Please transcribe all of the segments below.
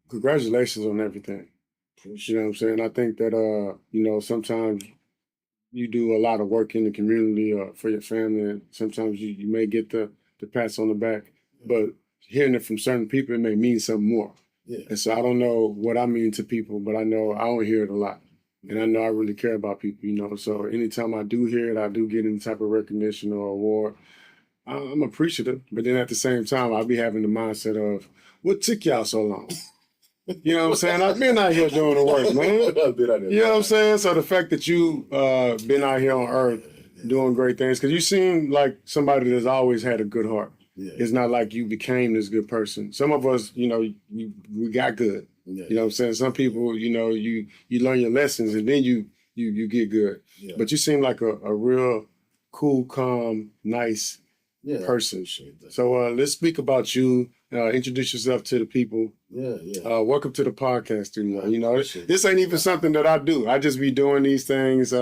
Congratulations on everything. You know what I'm saying? I think that, sometimes you do a lot of work in the community or for your family, and sometimes you may get the pats on the back, but hearing it from certain people, it may mean something more. Yeah. And so I don't know what I mean to people, but I know I don't hear it a lot. And I know I really care about people. So anytime I do hear it, I do get any type of recognition or award, I'm appreciative. But then at the same time, I'll be having the mindset of, what took y'all so long? You know what I'm saying? I've been out here doing the work, man. You know what I'm saying? So the fact that you been out here on Earth doing great things, because you seem like somebody that's always had a good heart. Yeah. It's not like you became this good person. Some of us, we got good. Yeah. You know what I'm saying? Some people, you learn your lessons and then you get good. Yeah. But you seem like a real cool, calm, nice person. So let's speak about you. Introduce yourself to the people. Yeah. Welcome to the podcast. This ain't even something that I do. I just be doing these things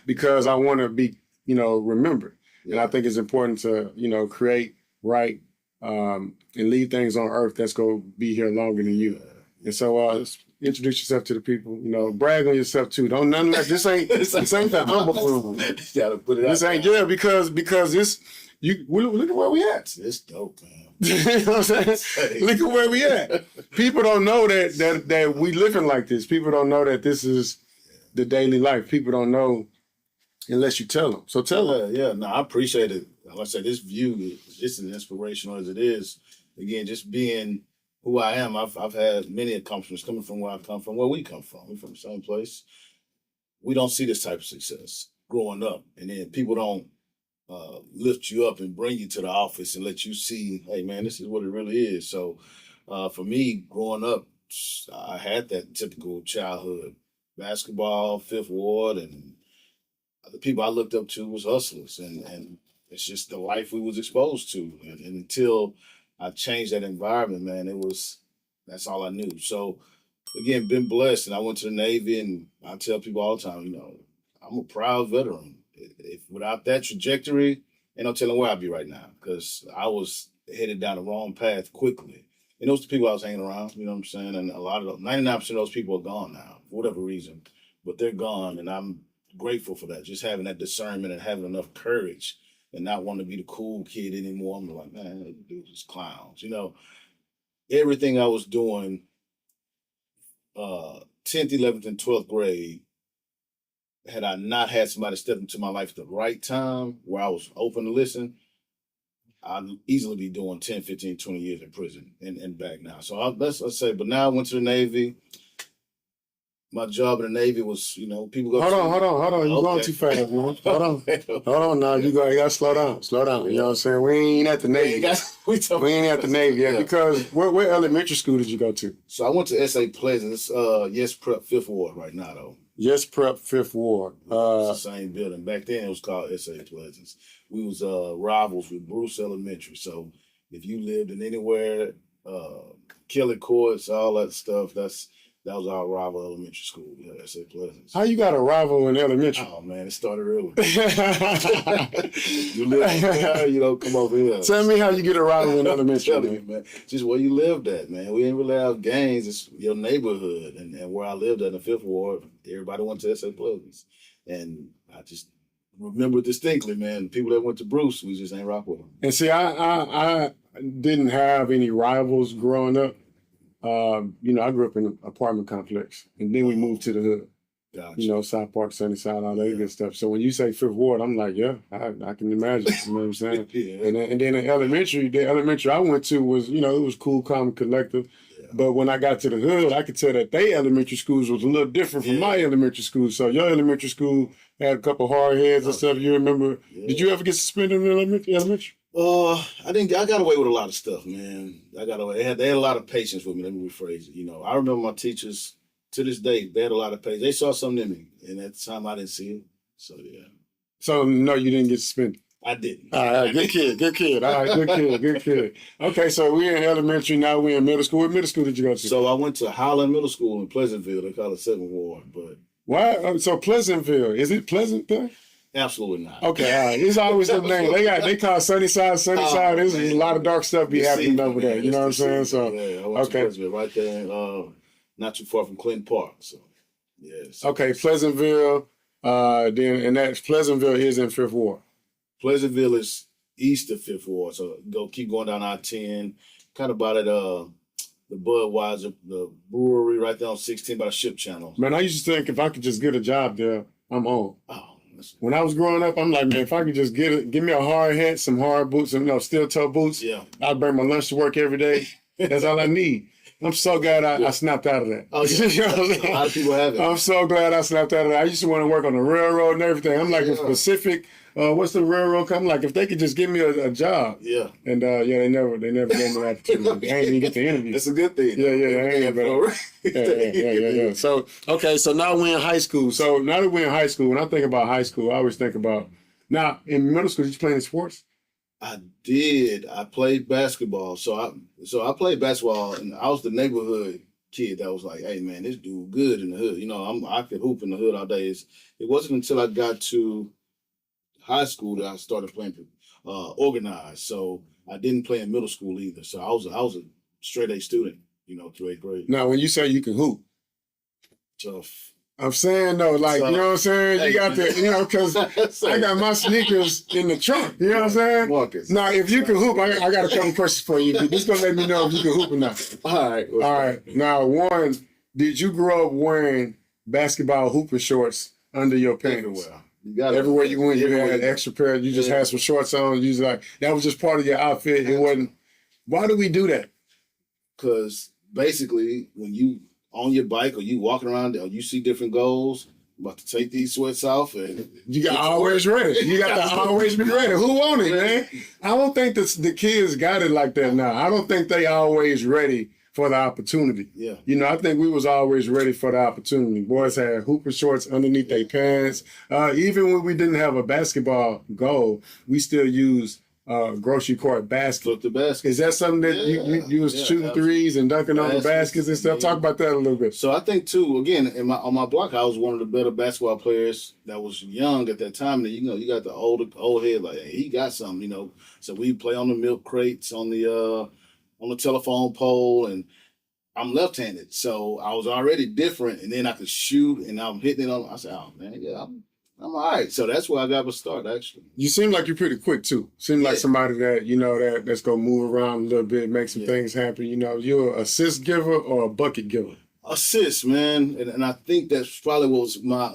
because I want to be, remembered. Yeah. And I think it's important to, create, write, and leave things on Earth that's going to be here longer than you. And so introduce yourself to the people. Brag on yourself too. Don't none of that. This ain't the humble room. This ain't because this. Look at where we at. It's dope, man. You know what I'm saying? Look at where we at. People don't know that we living like this. People don't know that this is the daily life. People don't know unless you tell them. So tell them. Yeah. No, I appreciate it. Like I said, this view is just as inspirational as it is. Again, just being who I am. I've had many accomplishments coming from where I come from, where we come from. We're from the same place. We don't see this type of success growing up, and then people don't lift you up and bring you to the office and let you see, hey man, this is what it really is. So for me, growing up, I had that typical childhood basketball, Fifth Ward, and the people I looked up to was hustlers, and it's just the life we was exposed to. And until I changed that environment, man, that's all I knew. So again, been blessed, and I went to the Navy, and I tell people all the time, I'm a proud veteran. If without that trajectory, ain't no telling where I'd be right now, because I was headed down the wrong path quickly. And those are the people I was hanging around, you know what I'm saying? And a lot of 99% of those people are gone now, for whatever reason. But they're gone, and I'm grateful for that. Just having that discernment and having enough courage and not wanting to be the cool kid anymore. I'm like, man, dudes is clowns. Everything I was doing 10th, 11th, and 12th grade, had I not had somebody step into my life at the right time where I was open to listen, I'd easily be doing 10, 15, 20 years in prison and back now. So let's say, but now I went to the Navy. My job in the Navy was, people go. Hold on. You're going too fast, man. Hold on now. You gotta slow down. You know what I'm saying? We ain't at the Navy. We ain't at the Navy yet, because where elementary school did you go to? So I went to S.A. Pleasant. It's Yes Prep Fifth Ward right now, though. Yes Prep Fifth Ward. It's the same building. Back then it was called S.A. Pleasant. We was rivals with Bruce Elementary. So if you lived in anywhere, Kelly Courts, all that stuff, that was our rival elementary school. Yeah, S.A. Pleasant. How you got a rival in elementary? Oh man, it started early. You live there, come over here. Tell me how you get a rival in elementary, man. Just where you lived at, man. We didn't really have gangs. It's your neighborhood, and where I lived at in the Fifth Ward, everybody went to S.A. Pleasant, and I just remember distinctly, man. People that went to Bruce, we just ain't rock with them. And see, I didn't have any rivals growing up. I grew up in an apartment complex, and then we moved to the hood. Gotcha. South Park, Sunnyside, all that good stuff. So when you say Fifth Ward, I'm like, yeah, I can imagine. You know what I'm saying? Yeah. And then the elementary I went to was, it was cool, calm, collective. Yeah. But when I got to the hood, I could tell that they elementary schools was a little different from my elementary school. So your elementary school had a couple hard heads and stuff. You remember? Yeah. Did you ever get suspended in elementary? I didn't. I got away with a lot of stuff, man. I got away. They had a lot of patience with me. Let me rephrase it. I remember my teachers to this day. They had a lot of patience. They saw something in me, and at the time I didn't see it. So yeah. So no, you didn't get suspended. I didn't. All right, good kid. All right, good kid. Okay, so we're in elementary now. We're in middle school. What middle school did you go to? So I went to Highland Middle School in Pleasantville. They call it 7th Ward, but. Why? So Pleasantville, is it Pleasant there? Absolutely not. Okay, all right. It's always the name. They call Sunnyside. There's a lot of dark stuff be happening over there. You know what I'm saying? So yeah, I went to okay. Pleasantville right there, not too far from Clinton Park. So yes. Okay, Pleasantville. Then and that's Pleasantville is in Fifth Ward. Pleasantville is east of Fifth Ward. So keep going down I-10, kind of about at the Budweiser, the brewery right there on 16 by the ship channel. Man, I used to think if I could just get a job there, I'm on. Oh. When I was growing up, I'm like, man, if I could just give me a hard hat, some hard boots, and steel toe boots, yeah, I'd bring my lunch to work every day. That's all I need. I'm so glad I snapped out of that. Oh, yeah. You know what I'm saying? A lot of people have it. I'm so glad I snapped out of that. I used to want to work on the railroad and everything. I'm like, if Pacific, what's the railroad company? Like, if they could just give me a job. Yeah. And they never gave me that opportunity. I ain't even get the interview. That's a good thing. Yeah. So, okay, so now we're in high school. So now that we're in high school, when I think about high school, I always think about, now in middle school, did you play any sports? I did. I played basketball. So I played basketball, and I was the neighborhood kid that was like, hey, man, this dude good in the hood. I could hoop in the hood all day. It wasn't until I got to high school that I started playing organized. So I didn't play in middle school either. So I was a straight A student, through 8th grade. Now, when you say you can hoop, tough. I'm saying though, like, you know what I'm saying? You got the, because I got my sneakers in the trunk. You know what I'm saying? Marcus. Now, if you can hoop, I got a couple questions for you. This gonna let me know if you can hoop or not. All right. Now, one, did you grow up wearing basketball hooper shorts under your pants? Everywhere you went, you had an extra pair. You just had some shorts on. You was like, that was just part of your outfit. It wasn't. Why do we do that? Because basically, when you on your bike or you walking around or you see different goals, about to take these sweats off and you got always ready. You got to always be ready. Who want it, man? I don't think the kids got it like that now. I don't think they always ready for the opportunity. Yeah. I think we was always ready for the opportunity. Boys had hooper shorts underneath their pants. Even when we didn't have a basketball goal, we still used grocery cart basket. Flip the basket. Is that something that you was shooting threes and dunking on the baskets and stuff? Talk about that a little bit. So I think too, again, on my block, I was one of the better basketball players that was young at that time. And you got the old head, like, hey, he got something, So we play on the milk crates, on the telephone pole, and I'm left-handed, so I was already different. And then I could shoot, and I'm hitting it on. I said, oh man, yeah, I'm all right. So that's where I got to start, actually. You seem like you're pretty quick, too. Seem like somebody that, that's going to move around a little bit, make some things happen. You're an assist giver or a bucket giver? Assist, man. And I think that's probably what was my,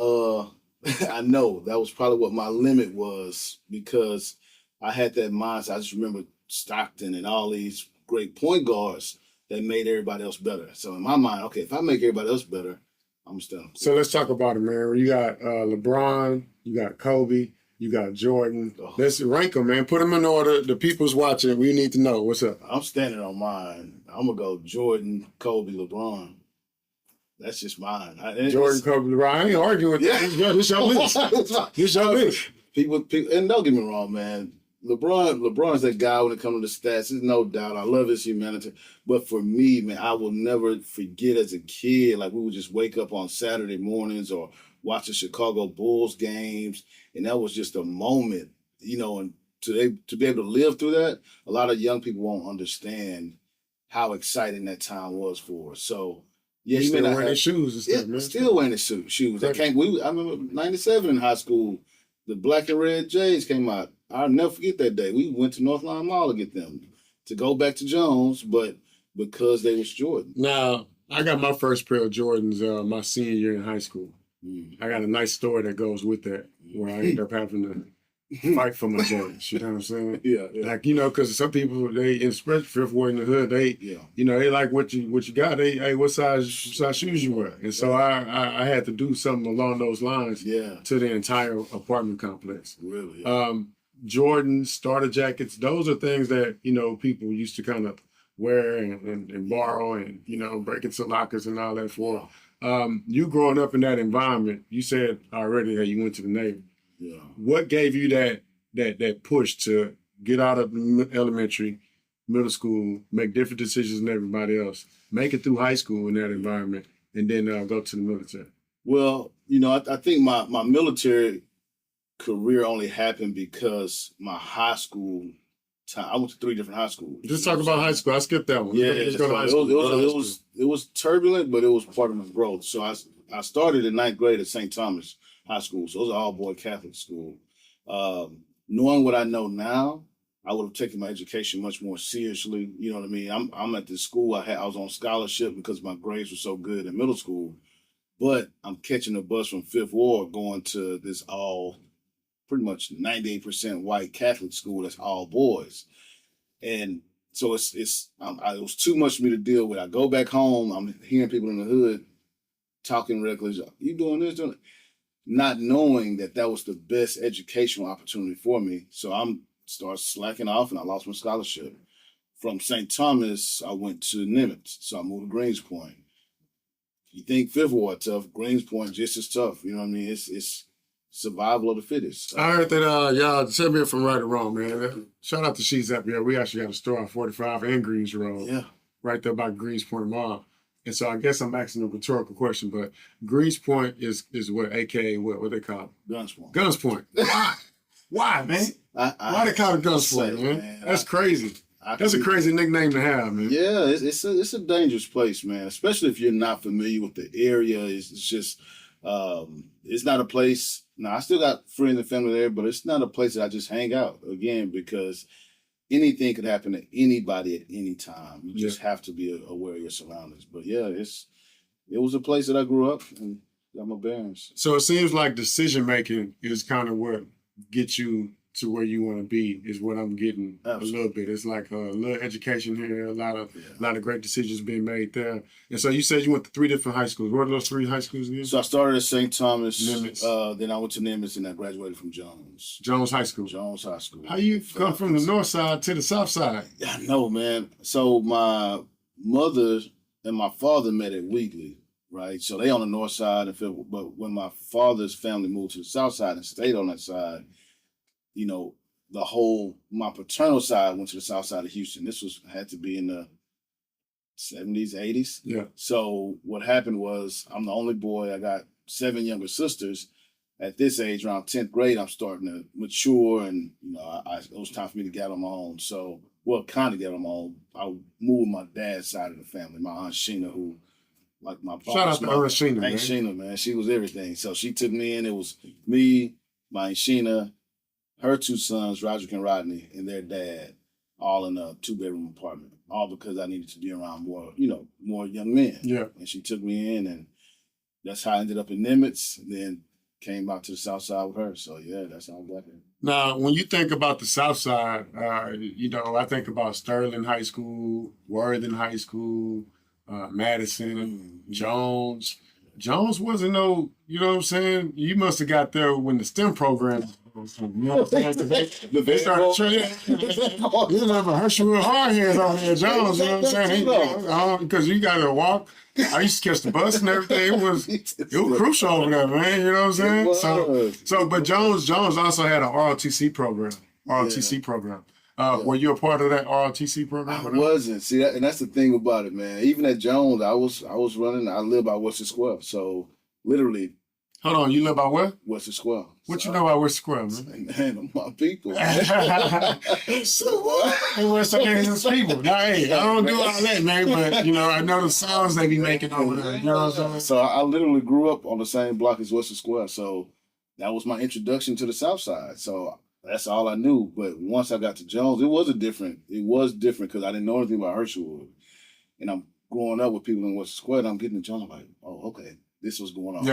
I know that was probably what my limit was, because I had that mindset. I just remember Stockton and all these great point guards that made everybody else better. So in my mind, okay, if I make everybody else better, I'm still. So let's talk about it, man. You got LeBron, you got Kobe, you got Jordan. Let's rank them, man. Put them in order. The people's watching. We need to know. What's up? I'm standing on mine. I'm going to go Jordan, Kobe, LeBron. That's just mine. Jordan, Kobe, LeBron. I ain't arguing with that. This your list. This your list. People, and don't get me wrong, man. LeBron's that guy when it comes to the stats. There's no doubt. I love his humanity. But for me, man, I will never forget as a kid, like we would just wake up on Saturday mornings or watch the Chicago Bulls games. And that was just a moment, and to be able to live through that, a lot of young people won't understand how exciting that time was for us. So, yeah, you still wearing his shoes and stuff, man. Still wearing his shoes. I remember 97 in high school, the black and red J's came out. I'll never forget that day. We went to North Line Mall to get them, to go back to Jones, but because they was Jordan. Now, I got my first pair of Jordans my senior year in high school. I got a nice story that goes with that, where I ended up having to fight for my Jordans. You know what I'm saying? Yeah. Like, because some people, especially Fifth Ward in the hood, they like what you got. Hey, what size shoes you wear? And so I had to do something along those lines to the entire apartment complex. Really? Yeah. Jordans, starter jackets, those are things that, people used to kind of wear and borrow and, break into lockers and all that for. You growing up in that environment, you said already that you went to the Navy. Yeah. What gave you that push to get out of elementary, middle school, make different decisions than everybody else, make it through high school in that environment, and then go to the military? Well, I think my military career only happened because my high school time. I went to 3 different high schools. Just talk about high school. I skipped that one. Yeah, Let's go to high it school. was turbulent, but it was part of my growth. So I started in 9th grade at St. Thomas High School. So it was an all-boy Catholic school. Knowing what I know now, I would have taken my education much more seriously. You know what I mean? I'm at this school. I was on scholarship because my grades were so good in middle school. But I'm catching a bus from Fifth Ward going to this all pretty much 98% white Catholic school that's all boys. And so it was too much for me to deal with. I go back home, I'm hearing people in the hood talking reckless, you doing this, doing that, not knowing that that was the best educational opportunity for me. So I'm started slacking off and I lost my scholarship. From St. Thomas, I went to Nimitz. So I moved to Greens Point. You think Fifth Ward tough, Greens Point just as tough. You know what I mean? It's survival of the fittest. I heard that y'all tell me if I'm right or wrong, man. Shout out to She's Up here. We actually got a store on 45 and Greens Road. Yeah. Right there by Greens Point Mall. And so I guess I'm asking a rhetorical question, but Greens Point is what, AKA what they call it? Guns Point. Guns Point. Why? Why, man? Why they call it Guns Point, man? That's crazy. That's a crazy nickname to have, man. Yeah, it's a dangerous place, man. Especially if you're not familiar with the area. It's just it's not a place. Now I still got friends and family there, but it's not a place that I just hang out again because anything could happen to anybody at any time. You just have to be aware of your surroundings. But yeah, it was a place that I grew up and got my bearings. So it seems like decision making is kind of what gets you to where you want to be, is what I'm getting. Absolutely. A little bit. It's like a little education here, a lot of great decisions being made there. And so you said you went to 3 different high schools. What are those 3 high schools again? So I started at St. Thomas, Nimitz. Then I went to Nimitz, and I graduated from Jones. Jones High School. Jones High School. How you come from the north side to the south side? I know, man. So my mother and my father met at Wheatley, right? So they on the north side, but when my father's family moved to the south side and stayed on that side, you know, my paternal side went to the south side of Houston. This had to be in the 70s, 80s. Yeah. So what happened was I'm the only boy. I got 7 younger sisters. At this age, around 10th grade, I'm starting to mature and, you know, it was time for me to get on my own. So, kind of get on my own. I moved my dad's side of the family, my Aunt Sheena, who, like my boss. Shout out to Aunt Sheena, man. Aunt Sheena, man. She was everything. So she took me in. It was me, my Aunt Sheena, her 2 sons, Roderick and Rodney, and their dad, all in a 2-bedroom apartment, all because I needed to be around more young men. Yeah. And she took me in, and that's how I ended up in Nimitz, and then came out to the south side with her. So, yeah, that's how I got here. Now, when you think about the south side, you know, I think about Sterling High School, Worthing High School, Madison, Jones. Jones wasn't no, you know what I'm saying? You must have got there when the STEM program. You know what I'm saying? They started training. You remember Herschel Hardheads on there, Jones, you know what I'm saying? Because you got to walk. I used to catch the bus and everything. It was crucial over there, man. You know what I'm saying? But Jones also had an ROTC program. Were you a part of that ROTC program? I wasn't. See, and that's the thing about it, man. Even at Jones, I was running. I live by Western Square, so literally. Hold on, you live by what? Western Square. What you know about Western Square, man? Man, my people. So what? Hey, Western people. Now, hey, I don't do all that, man, but, you know, I know the songs they be making over there. You know what I'm saying? So I literally grew up on the same block as Western Square, so that was my introduction to the South Side. So that's all I knew. But once I got to Jones, it was different because I didn't know anything about Herschelwood. And I'm growing up with people in Western Square, and I'm getting to Jones, I'm like, oh, okay, this was going on.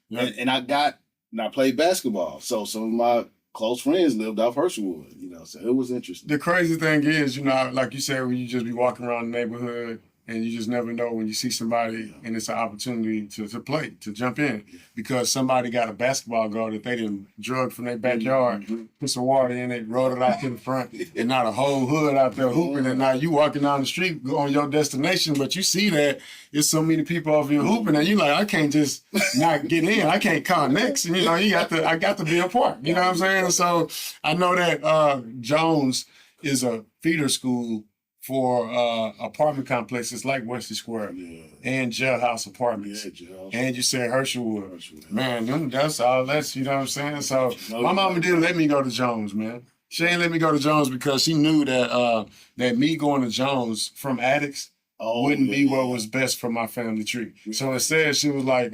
Yeah. And I played basketball. So some of my close friends lived off Herschelwood, you know, so it was interesting. The crazy thing is, you know, like you said, when you just be walking around the neighborhood and you just never know when you see somebody and it's an opportunity to play, to jump in, because somebody got a basketball goal that they didn't drug from their backyard, put some water in it, rolled it out to the front, and not a whole hood out there hooping. And now you walking down the street on your destination, but you see that it's so many people over here hooping, and you like, I can't just not get in. I can't call next. And, you know, I got to be a part. You know what I'm saying? So I know that Jones is a feeder school for apartment complexes like Wesley Square and Jailhouse Apartments. And you said Herschelwood. Man, that's all that's, you know what I'm saying? So my mama didn't let me go to Jones, man. She ain't let me go to Jones because she knew that that me going to Jones from addicts wouldn't be what was best for my family tree. So instead, she was like,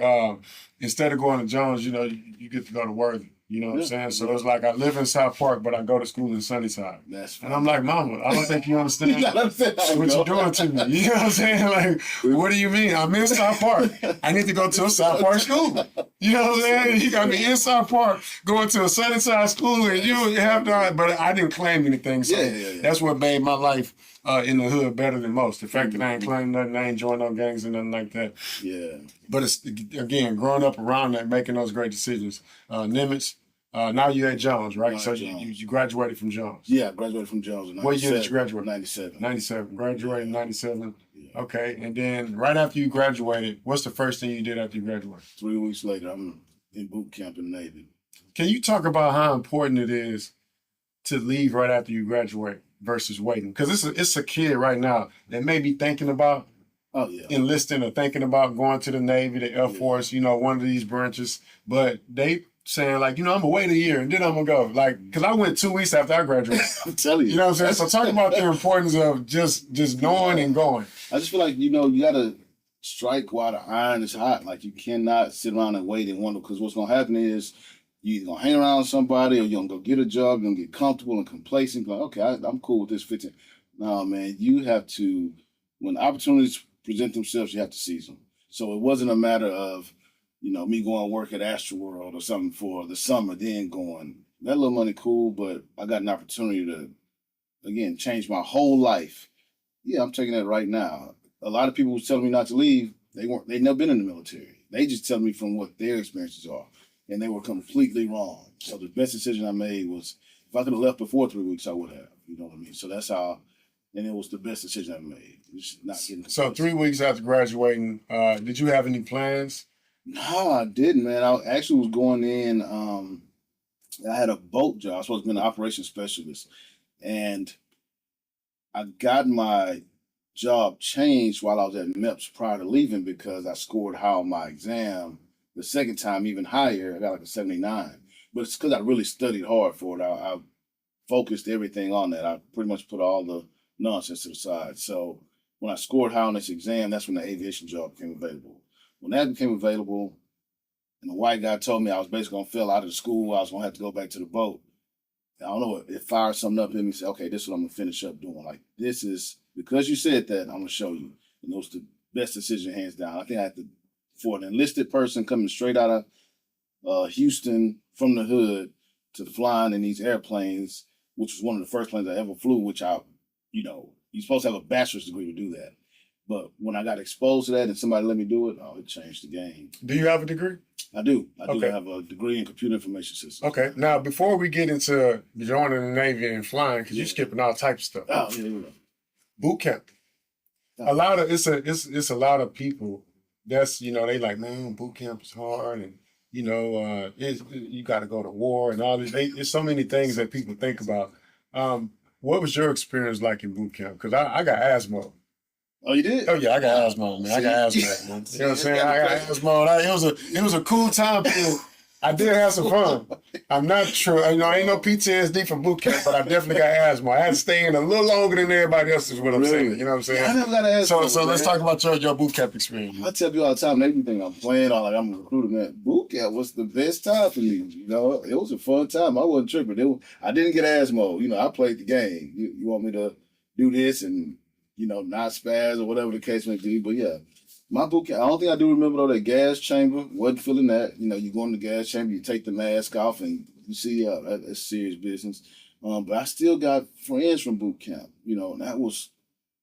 instead of going to Jones, you know, you get to go to Worthy. You know what I'm saying? So it's like I live in South Park, but I go to school in Sunnyside. And I'm like, Mama, I don't think you understand what you're doing to me. You know what I'm saying? Like, what do you mean? I'm in South Park. I need to go to a South Park school. You know what I'm saying? You got me in South Park going to a Sunnyside school, and you have to, but I didn't claim anything. So that's what made my life in the hood better than most. The fact that I ain't claimed nothing, I ain't joined no gangs and nothing like that. Yeah. But it's, again, growing up around that, making those great decisions. Nimitz, now you're at Jones, right? So you graduated from Jones. Yeah, I graduated from Jones in 97. What year did you graduate? 97. 97. Graduated in 97. Yeah. Okay. And then right after you graduated, what's the first thing you did after you graduated? 3 weeks later, I'm in boot camp in the Navy. Can you talk about how important it is to leave right after you graduate versus waiting? Because it's a kid right now that may be thinking about enlisting or thinking about going to the Navy, the Air Force, you know, one of these branches, but they saying like, you know, I'm gonna wait a year and then I'm gonna go. Like, cause I went 2 weeks after I graduated. I'm telling you. You know what I'm saying? So talk about the importance of just knowing and going. I just feel like, you know, you gotta strike while the iron is hot. Like you cannot sit around and wait and wonder, because what's gonna happen is you either gonna hang around with somebody or you're gonna go get a job, you're gonna get comfortable and complacent, like, okay, I'm cool with this 15. No, man, you have to, when opportunities present themselves, you have to seize them. So it wasn't a matter of, you know, me going to work at Astroworld or something for the summer, then going, that little money cool, but I got an opportunity to, again, change my whole life. Yeah, I'm taking that right now. A lot of people who telling me not to leave, they've never been in the military. They just tell me from what their experiences are, and they were completely wrong. So the best decision I made was, if I could have left before 3 weeks, I would have. You know what I mean? So that's how, and it was the best decision I made. Just not getting. So 3 weeks after graduating, did you have any plans? No, I didn't, man. I actually was going in. I had a boat job. I was supposed to be an operations specialist, and I got my job changed while I was at MEPS prior to leaving because I scored high on my exam. The second time, even higher, I got like a 79. But it's because I really studied hard for it. I focused everything on that. I pretty much put all the nonsense to the side. So when I scored high on this exam, that's when the aviation job became available. When that became available, and the white guy told me I was basically going to fail out of the school, I was going to have to go back to the boat. I don't know, it fired something up in me and said, okay, this is what I'm going to finish up doing. Like, this is, because you said that, I'm going to show you. And it was the best decision, hands down. I think I had to, for an enlisted person coming straight out of Houston from the hood to flying in these airplanes, which was one of the first planes I ever flew, which you know, you're supposed to have a bachelor's degree to do that. But when I got exposed to that and somebody let me do it, it changed the game. Do you have a degree? I do. I do have a degree in computer information systems. Okay. Now, before we get into joining the Navy and flying, because you're skipping all types of stuff. Boot camp. A lot of it's a lot of people that's, you know, they like, man, boot camp is hard, and you know, you got to go to war and all this. There's so many things that people think about. What was your experience like in boot camp? Because I got asthma. Oh, you did? Oh yeah, I got asthma, man. I got asthma, man. You know what I'm saying? I got asthma. It was a cool time period. I did have some fun. I'm not sure, you know, ain't no PTSD from boot camp, but I definitely got asthma. I had to stay in a little longer than everybody else is what I'm saying. You know what I'm saying? I never got asthma. So let's talk about your boot camp experience. I tell people all the time, they think I'm playing or like I'm a recruiter, man. Boot camp was the best time for me. You know, it was a fun time. I wasn't tripping. I didn't get asthma. You know, I played the game. You want me to do this and, you know, not spaz or whatever the case may be. But yeah, my boot camp, I don't think I do remember though, that gas chamber. Wasn't feeling that. You know, you go in the gas chamber, you take the mask off and you see, that's serious business. But I still got friends from boot camp, you know, and that was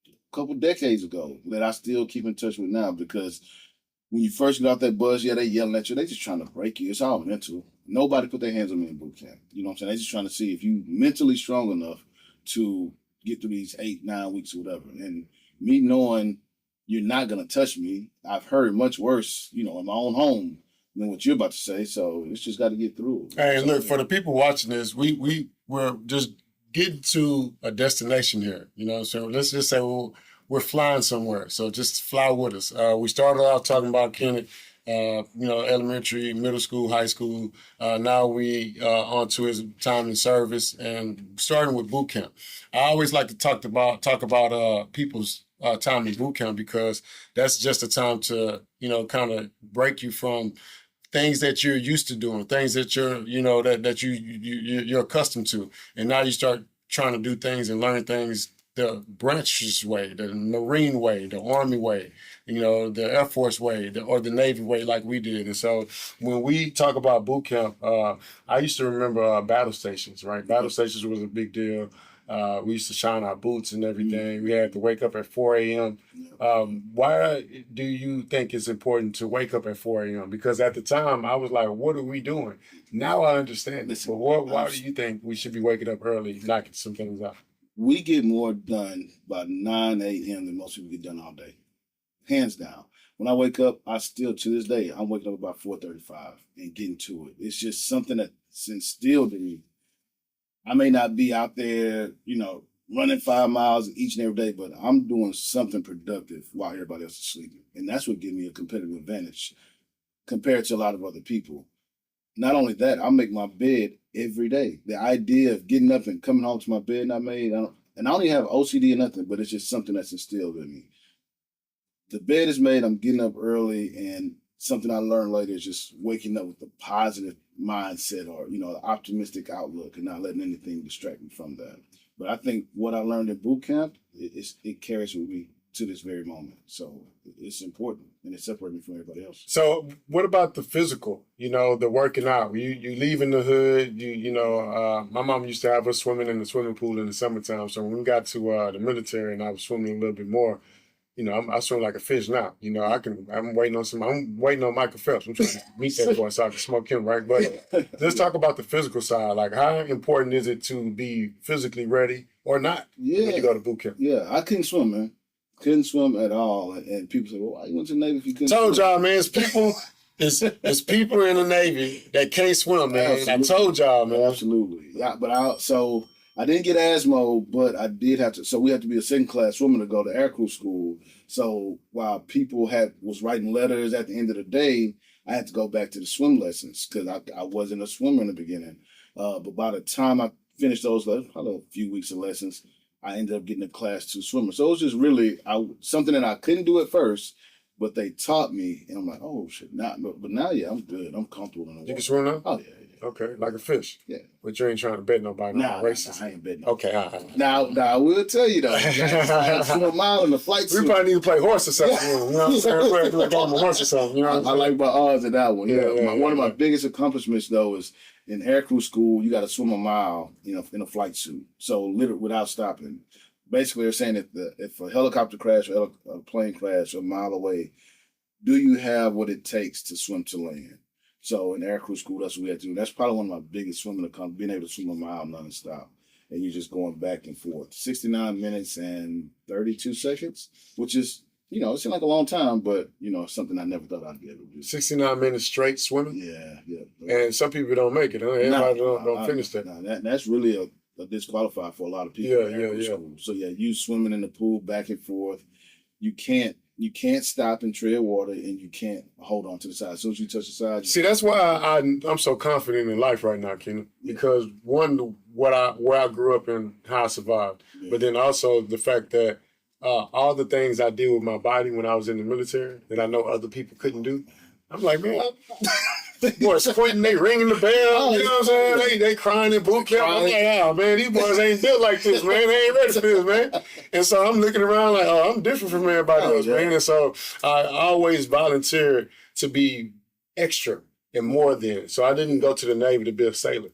a couple decades ago that I still keep in touch with now, because when you first get off that bus, yeah, they yelling at you. They just trying to break you. It's all mental. Nobody put their hands on me in boot camp. You know what I'm saying? They just trying to see if you mentally strong enough to get through these 8-9 weeks or whatever. And me knowing you're not going to touch me, I've heard much worse, you know, in my own home than what you're about to say. So it's just got to get through. Hey, look, for the people watching this, we're just get to a destination here. So let's just say we're flying somewhere. So just fly with us. We started off talking about Kenneth, elementary, middle school, high school. Now we on to his time in service and starting with boot camp. I always like to talk about people's time in boot camp because that's just a time to, kind of break you from things that you're used to doing, things that you're accustomed to, and now you start trying to do things and learn things the branches way, the Marine way, the Army way, the Air Force way, or the Navy way, like we did. And so when we talk about boot camp, I used to remember battle stations. Right, battle stations was a big deal. We used to shine our boots and everything. We had to wake up at 4 a.m. Why do you think it's important to wake up at 4 a.m.? Because at the time, I was like, what are we doing? Now I understand this. But why do you think we should be waking up early, knocking some things out? We get more done by 9 a.m. than most people get done all day. Hands down. When I wake up, I still, to this day, I'm waking up about 4:35 and getting to it. It's just something that's instilled in me. I may not be out there, running 5 miles each and every day, but I'm doing something productive while everybody else is sleeping. And that's what gives me a competitive advantage compared to a lot of other people. Not only that, I make my bed every day. The idea of getting up and coming home to my bed I made, I don't even have OCD or nothing, but it's just something that's instilled in me. The bed is made, I'm getting up early, and something I learned later is just waking up with a positive mindset or, an optimistic outlook and not letting anything distract me from that. But I think what I learned in boot camp, it carries with me to this very moment. So it's important, and it separates me from everybody else. So what about the physical, the working out? You leave in the hood, my mom used to have us swimming in the swimming pool in the summertime. So when we got to the military and I was swimming a little bit more, I swim like a fish now. I'm waiting on Michael Phelps. I'm trying to meet that boy so I can smoke him, right? But let's talk about the physical side. Like, how important is it to be physically ready or not when you go to boot camp? Yeah, I couldn't swim, man. Couldn't swim at all. And people say, well, why you went to the Navy if you couldn't swim? Y'all, man, it's people in the Navy that can't swim, man. Absolutely. I told y'all, man. Absolutely. Yeah, but I didn't get ASMO, but I did have to. So we had to be a second class swimmer to go to aircrew school. So while people was writing letters at the end of the day, I had to go back to the swim lessons because I wasn't a swimmer in the beginning. But by the time I finished those lessons, a few weeks of lessons, I ended up getting a class 2 swimmer. So it was just really something that I couldn't do at first, but they taught me, and I'm like, oh shit, but now, yeah, I'm good. I'm comfortable in the water. You can swim now? Oh yeah. Okay, like a fish. Yeah. But you ain't trying to bet nobody on races. Nah, I ain't betting. Okay, all right. Now I will tell you though, I swim a mile in the flight suit. We probably need to play horse or something. You know what I'm saying? Like on a horse or something. You know what I'm saying? I like my odds at that one. One of my biggest accomplishments though is in aircrew school, you got to swim a mile, in a flight suit. So literally without stopping. Basically, they're saying if a helicopter crash or a plane crash a mile away, do you have what it takes to swim to land? So in aircrew school, that's what we had to do. That's probably one of my biggest swimming accomplishments, being able to swim a mile nonstop. And you're just going back and forth. 69 minutes and 32 seconds, which is, it seemed like a long time, but, something I never thought I'd be able to do. 69 minutes straight swimming? Yeah. And some people don't make it, huh? Everybody don't finish that. That's really a disqualifier for a lot of people in aircrew school. So, you swimming in the pool back and forth. You can't stop and tread water, and you can't hold on to the side. As soon as you touch the side. See, that's why I'm so confident in life right now, Kenneth. Because one, where I grew up and how I survived, but then also the fact that all the things I did with my body when I was in the military that I know other people couldn't do. I'm like, man, boys squinting, they ringing the bell. You know what I'm saying? They crying in boot camp. I'm like, oh man, these boys ain't built like this, man. They ain't ready for this, man. And so I'm looking around like, oh, I'm different from everybody else, man. And so I always volunteered to be extra and more than. So I didn't go to the Navy to be a sailor.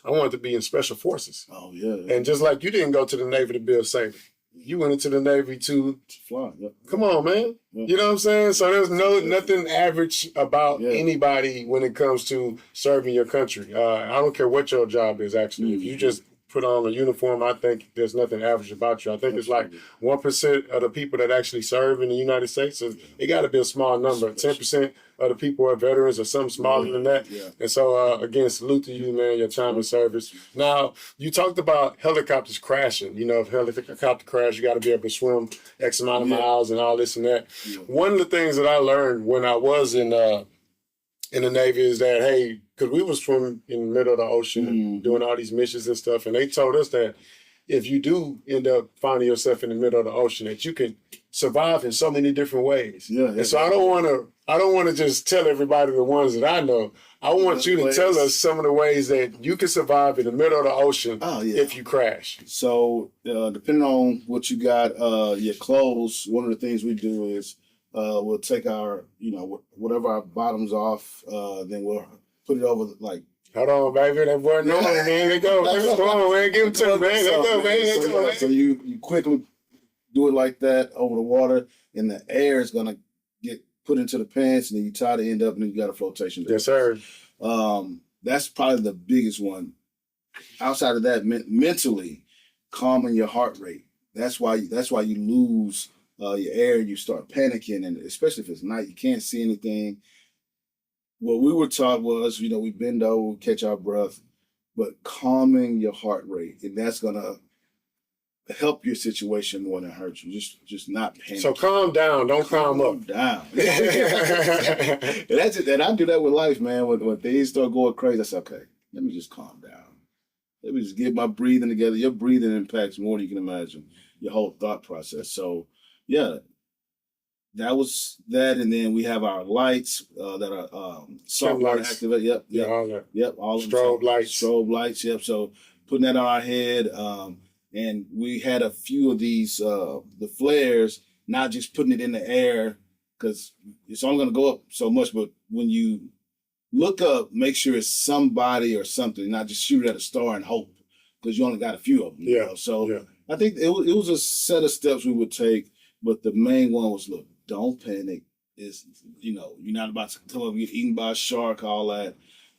I wanted to be in special forces. Oh yeah. And just like you didn't go to the Navy to be a sailor. You went into the Navy to fly. Yep. Come on, man. Yep. You know what I'm saying? So there's nothing average about anybody when it comes to serving your country. I don't care what your job is, actually. If you just put on a uniform, I think there's nothing average about you. I think it's like 1% of the people that actually serve in the United States. So it got to be a small number. 10% of the people are veterans or something smaller than that. Yeah. And so, again, salute to you, man, your time in service. Now, you talked about helicopters crashing. You know, if helicopter crash, you got to be able to swim X amount of miles and all this and that. Yeah. One of the things that I learned when I was in the Navy is that, hey, because we was swimming in the middle of the ocean and doing all these missions and stuff, and they told us that if you do end up finding yourself in the middle of the ocean, that you can survive in so many different ways. Yeah, and so I don't want to just tell everybody the ones that I know. I want you to tell us some of the ways that you can survive in the middle of the ocean if you crash. So depending on what you got, your clothes, one of the things we do is we'll take our, whatever our bottoms off, then we'll put it over like. Hold on, baby. That boy, no, man. Let go. Come on, man. Give it to him, man. Let go, man. Let go, man. So you quickly do it like that over the water, and the air is gonna get put into the pants, and then you tie the end up, and then you got a flotation device. Yes, sir. That's probably the biggest one. Outside of that, mentally calming your heart rate. That's why you lose your air. You start panicking, and especially if it's night, you can't see anything. What we were taught was, we bend over, catch our breath, but calming your heart rate, and that's gonna help your situation more than hurt you. Just not panic. So calm down, don't calm up. Down. And that's it. And I do that with life, man. When things start going crazy, I say, okay, let me just calm down. Let me just get my breathing together. Your breathing impacts more than you can imagine your whole thought process. So, yeah. That was that, and then we have our lights that are saltwater activated. Yep, yeah, all that. Yep, all strobe lights. Strobe lights. Yep. So putting that on our head, and we had a few of these the flares, not just putting it in the air because it's only going to go up so much. But when you look up, make sure it's somebody or something, not just shoot at a star and hope because you only got a few of them. Yeah. So I think it was a set of steps we would take, but the main one was look. Don't panic. You're not about to come up and get eaten by a shark, all that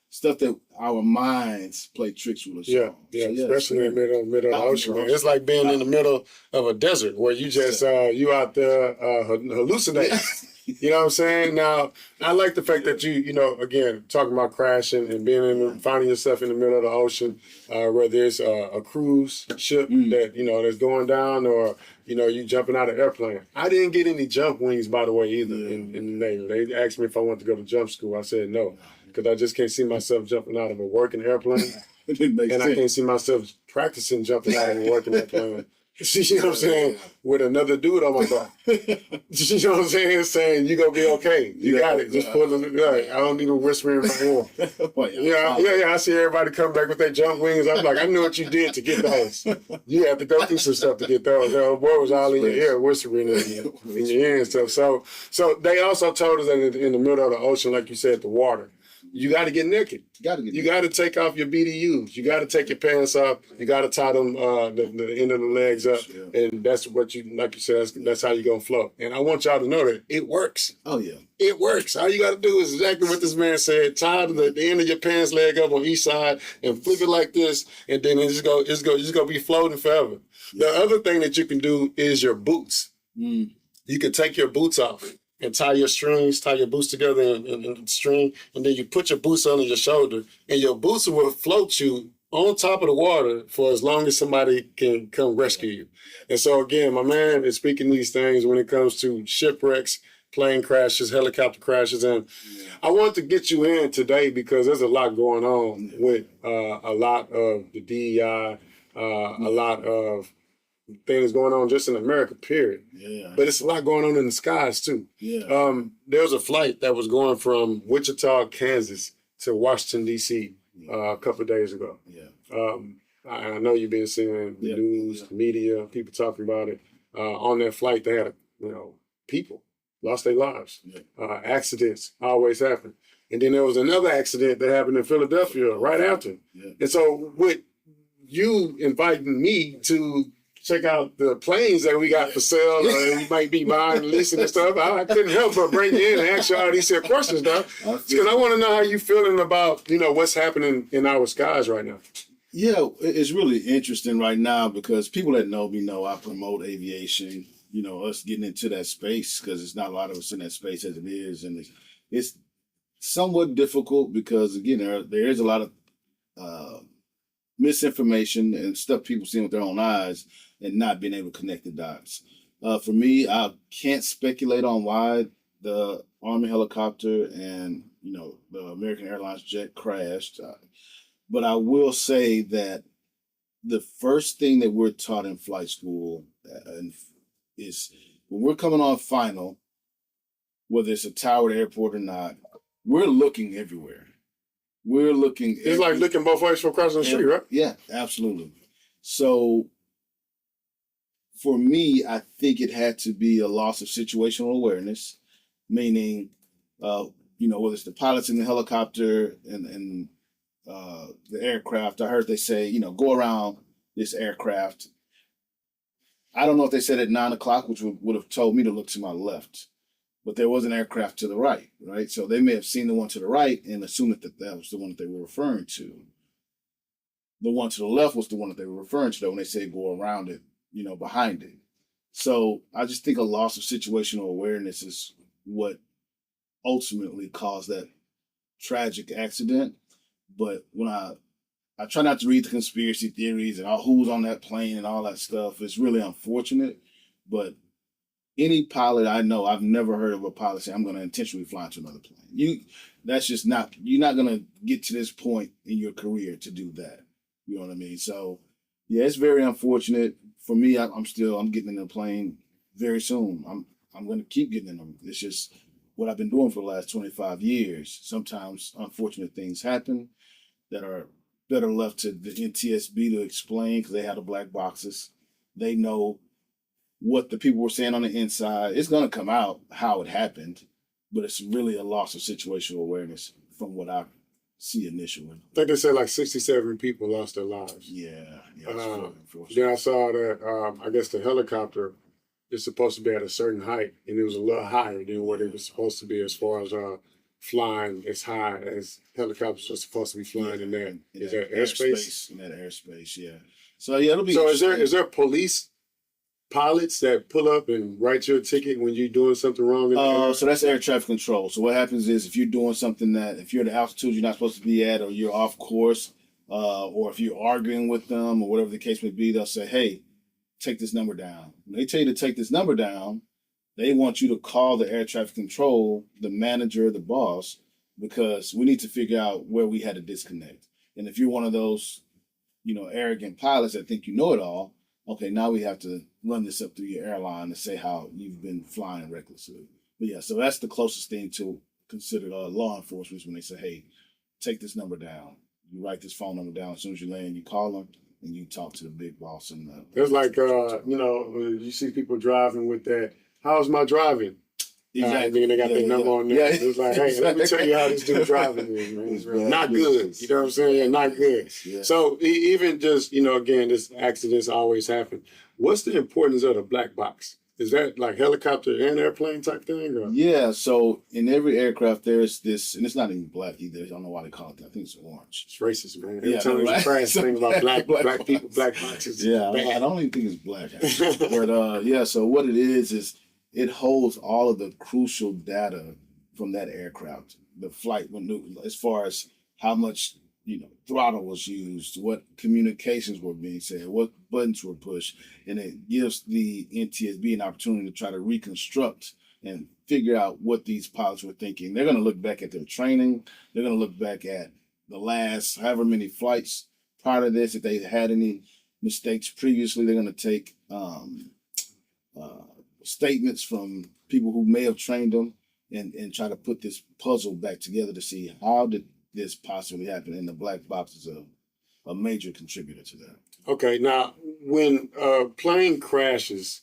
stuff that our minds play tricks with us. Yeah, especially in the middle of the ocean. Man. It's like being in the middle of a desert where you just, you out there hallucinating. You know what I'm saying? Now, I like the fact that you again, talking about crashing and finding yourself in the middle of the ocean, whether it's a cruise ship that, that's going down or, you jumping out of an airplane. I didn't get any jump wings, by the way, either in the Navy. They asked me if I wanted to go to jump school. I said no, because I just can't see myself jumping out of a working airplane. And I can't see myself practicing jumping out of a working airplane. You know what I'm saying? With another dude on my back. You know what I'm saying? Saying, you gonna be okay. You got it. Just pull it. I don't need no whispering in my ear. I see everybody come back with their jump wings. I'm like, I know what you did to get those. You have to go through some stuff to get those. The boy was all in your ear, whispering in your ear and stuff. So they also told us that in the middle of the ocean, like you said, the water, you got to get naked. You got to take off your BDUs. You got to take your pants off. You got to tie them the end of the legs up, and that's what like you said. That's how you're gonna float. And I want y'all to know that it works. Oh yeah, it works. All you got to do is exactly what this man said. Tie the end of your pants leg up on each side and flip it like this, and then it's just gonna be floating forever. The other thing that you can do is your boots. You can take your boots off and tie your boots together in string, and then you put your boots under your shoulder, and your boots will float you on top of the water for as long as somebody can come rescue you. And so again, my man is speaking these things when it comes to shipwrecks, plane crashes, helicopter crashes, and I want to get you in today because there's a lot going on with a lot of the DEI, a lot of things going on just in America, period. Yeah. But it's a lot going on in the skies, too. Yeah. There was a flight that was going from Wichita, Kansas to Washington, D.C. A couple of days ago. Yeah. I know you've been seeing the news, the media, people talking about it. On that flight, they had, people lost their lives. Yeah. Accidents always happen. And then there was another accident that happened in Philadelphia right after. Yeah. And so with you inviting me to check out the planes that we got for sale, or you might be buying, leasing and stuff, I couldn't help but bring you in and ask you all these questions, though. Because I want to know how you feeling about, what's happening in our skies right now. Yeah, it's really interesting right now because people that know me know I promote aviation. You know, us getting into that space because it's not a lot of us in that space as it is, and it's somewhat difficult because again there is a lot of uh, misinformation and stuff people see with their own eyes and not being able to connect the dots. For me, I can't speculate on why the Army helicopter and the American Airlines jet crashed, but I will say that the first thing that we're taught in flight school is when we're coming on final, whether it's a tower at airport or not, we're looking everywhere. We're looking. It's like looking both ways from crossing the street, right? Yeah, absolutely. So for me, I think it had to be a loss of situational awareness, meaning, whether it's the pilots in the helicopter and the aircraft. I heard they say, go around this aircraft. I don't know if they said at 9 o'clock, which would have told me to look to my left, but there was an aircraft to the right? So they may have seen the one to the right and assumed that was the one that they were referring to. The one to the left was the one that they were referring to, though, when they say go around it, behind it. So I just think a loss of situational awareness is what ultimately caused that tragic accident. But when I try not to read the conspiracy theories and all who's on that plane and all that stuff, it's really unfortunate. But any pilot I know, I've never heard of a pilot say, I'm going to intentionally fly into another plane. That's just not, you're not going to get to this point in your career to do that. You know what I mean? So yeah, it's very unfortunate. For me, I'm getting in the plane very soon. I'm going to keep getting in them. It's just what I've been doing for the last 25 years. Sometimes unfortunate things happen that are better left to the NTSB to explain because they have the black boxes. They know what the people were saying on the inside. It's going to come out how it happened, but it's really a loss of situational awareness from what I see initially. I think they said like 67 people lost their lives. Yeah. Then I saw that I guess the helicopter is supposed to be at a certain height, and it was a little higher than what it was supposed to be as far as flying as high as helicopters are supposed to be flying in that. Is that airspace? In that airspace, yeah. So yeah, it'll be. So is there police pilots that pull up and write your ticket when you're doing something wrong? So that's air traffic control. So what happens is if you're doing something if you're at the altitude you're not supposed to be at, or you're off course, or if you're arguing with them or whatever the case may be, they'll say, hey, take this number down. When they tell you to take this number down, they want you to call the air traffic control, the manager, the boss, because we need to figure out where we had a disconnect. And if you're one of those, arrogant pilots that think you know it all, okay, now we have to run this up through your airline and say how you've been flying recklessly. But yeah, so that's the closest thing to consider law enforcement when they say, hey, take this number down. You write this phone number down as soon as you land, you call them, and you talk to the big boss. And it's like, you see people driving with that, how's my driving? Exactly. And then they got their number on there. Yeah. It's like, hey, let me tell you how this dude driving is, man. It's not good. You know what I'm saying? Not good. Yeah. So even just, again, this accidents always happen. What's the importance of the black box? Is that like helicopter and airplane type thing? Or? Yeah. So in every aircraft, there's this, and it's not even black either. I don't know why they call it that. I think it's orange. It's racist, man. Every time there's a crash, thing about black people, black boxes. Yeah. I don't even think it's black. But so what it is it holds all of the crucial data from that aircraft, the flight maneuver, as far as how much throttle was used, what communications were being said, what buttons were pushed, and it gives the NTSB an opportunity to try to reconstruct and figure out what these pilots were thinking. They're going to look back at their training. They're going to look back at the last however many flights prior to this. If they had any mistakes previously, they're going to take statements from people who may have trained them and try to put this puzzle back together to see how did this possibly happen. And the black box is a major contributor to that. Okay, now when a plane crashes,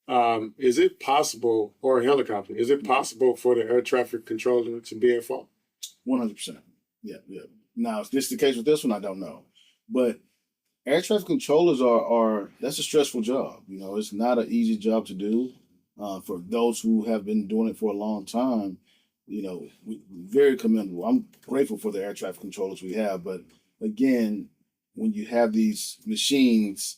is it possible, or a helicopter, is it possible for the air traffic controller to be at fault? 100%. Yeah. Now, is this the case with this one? I don't know. But air traffic controllers are that's a stressful job. It's not an easy job to do. For those who have been doing it for a long time, very commendable. I'm grateful for the air traffic controllers we have, but again, when you have these machines,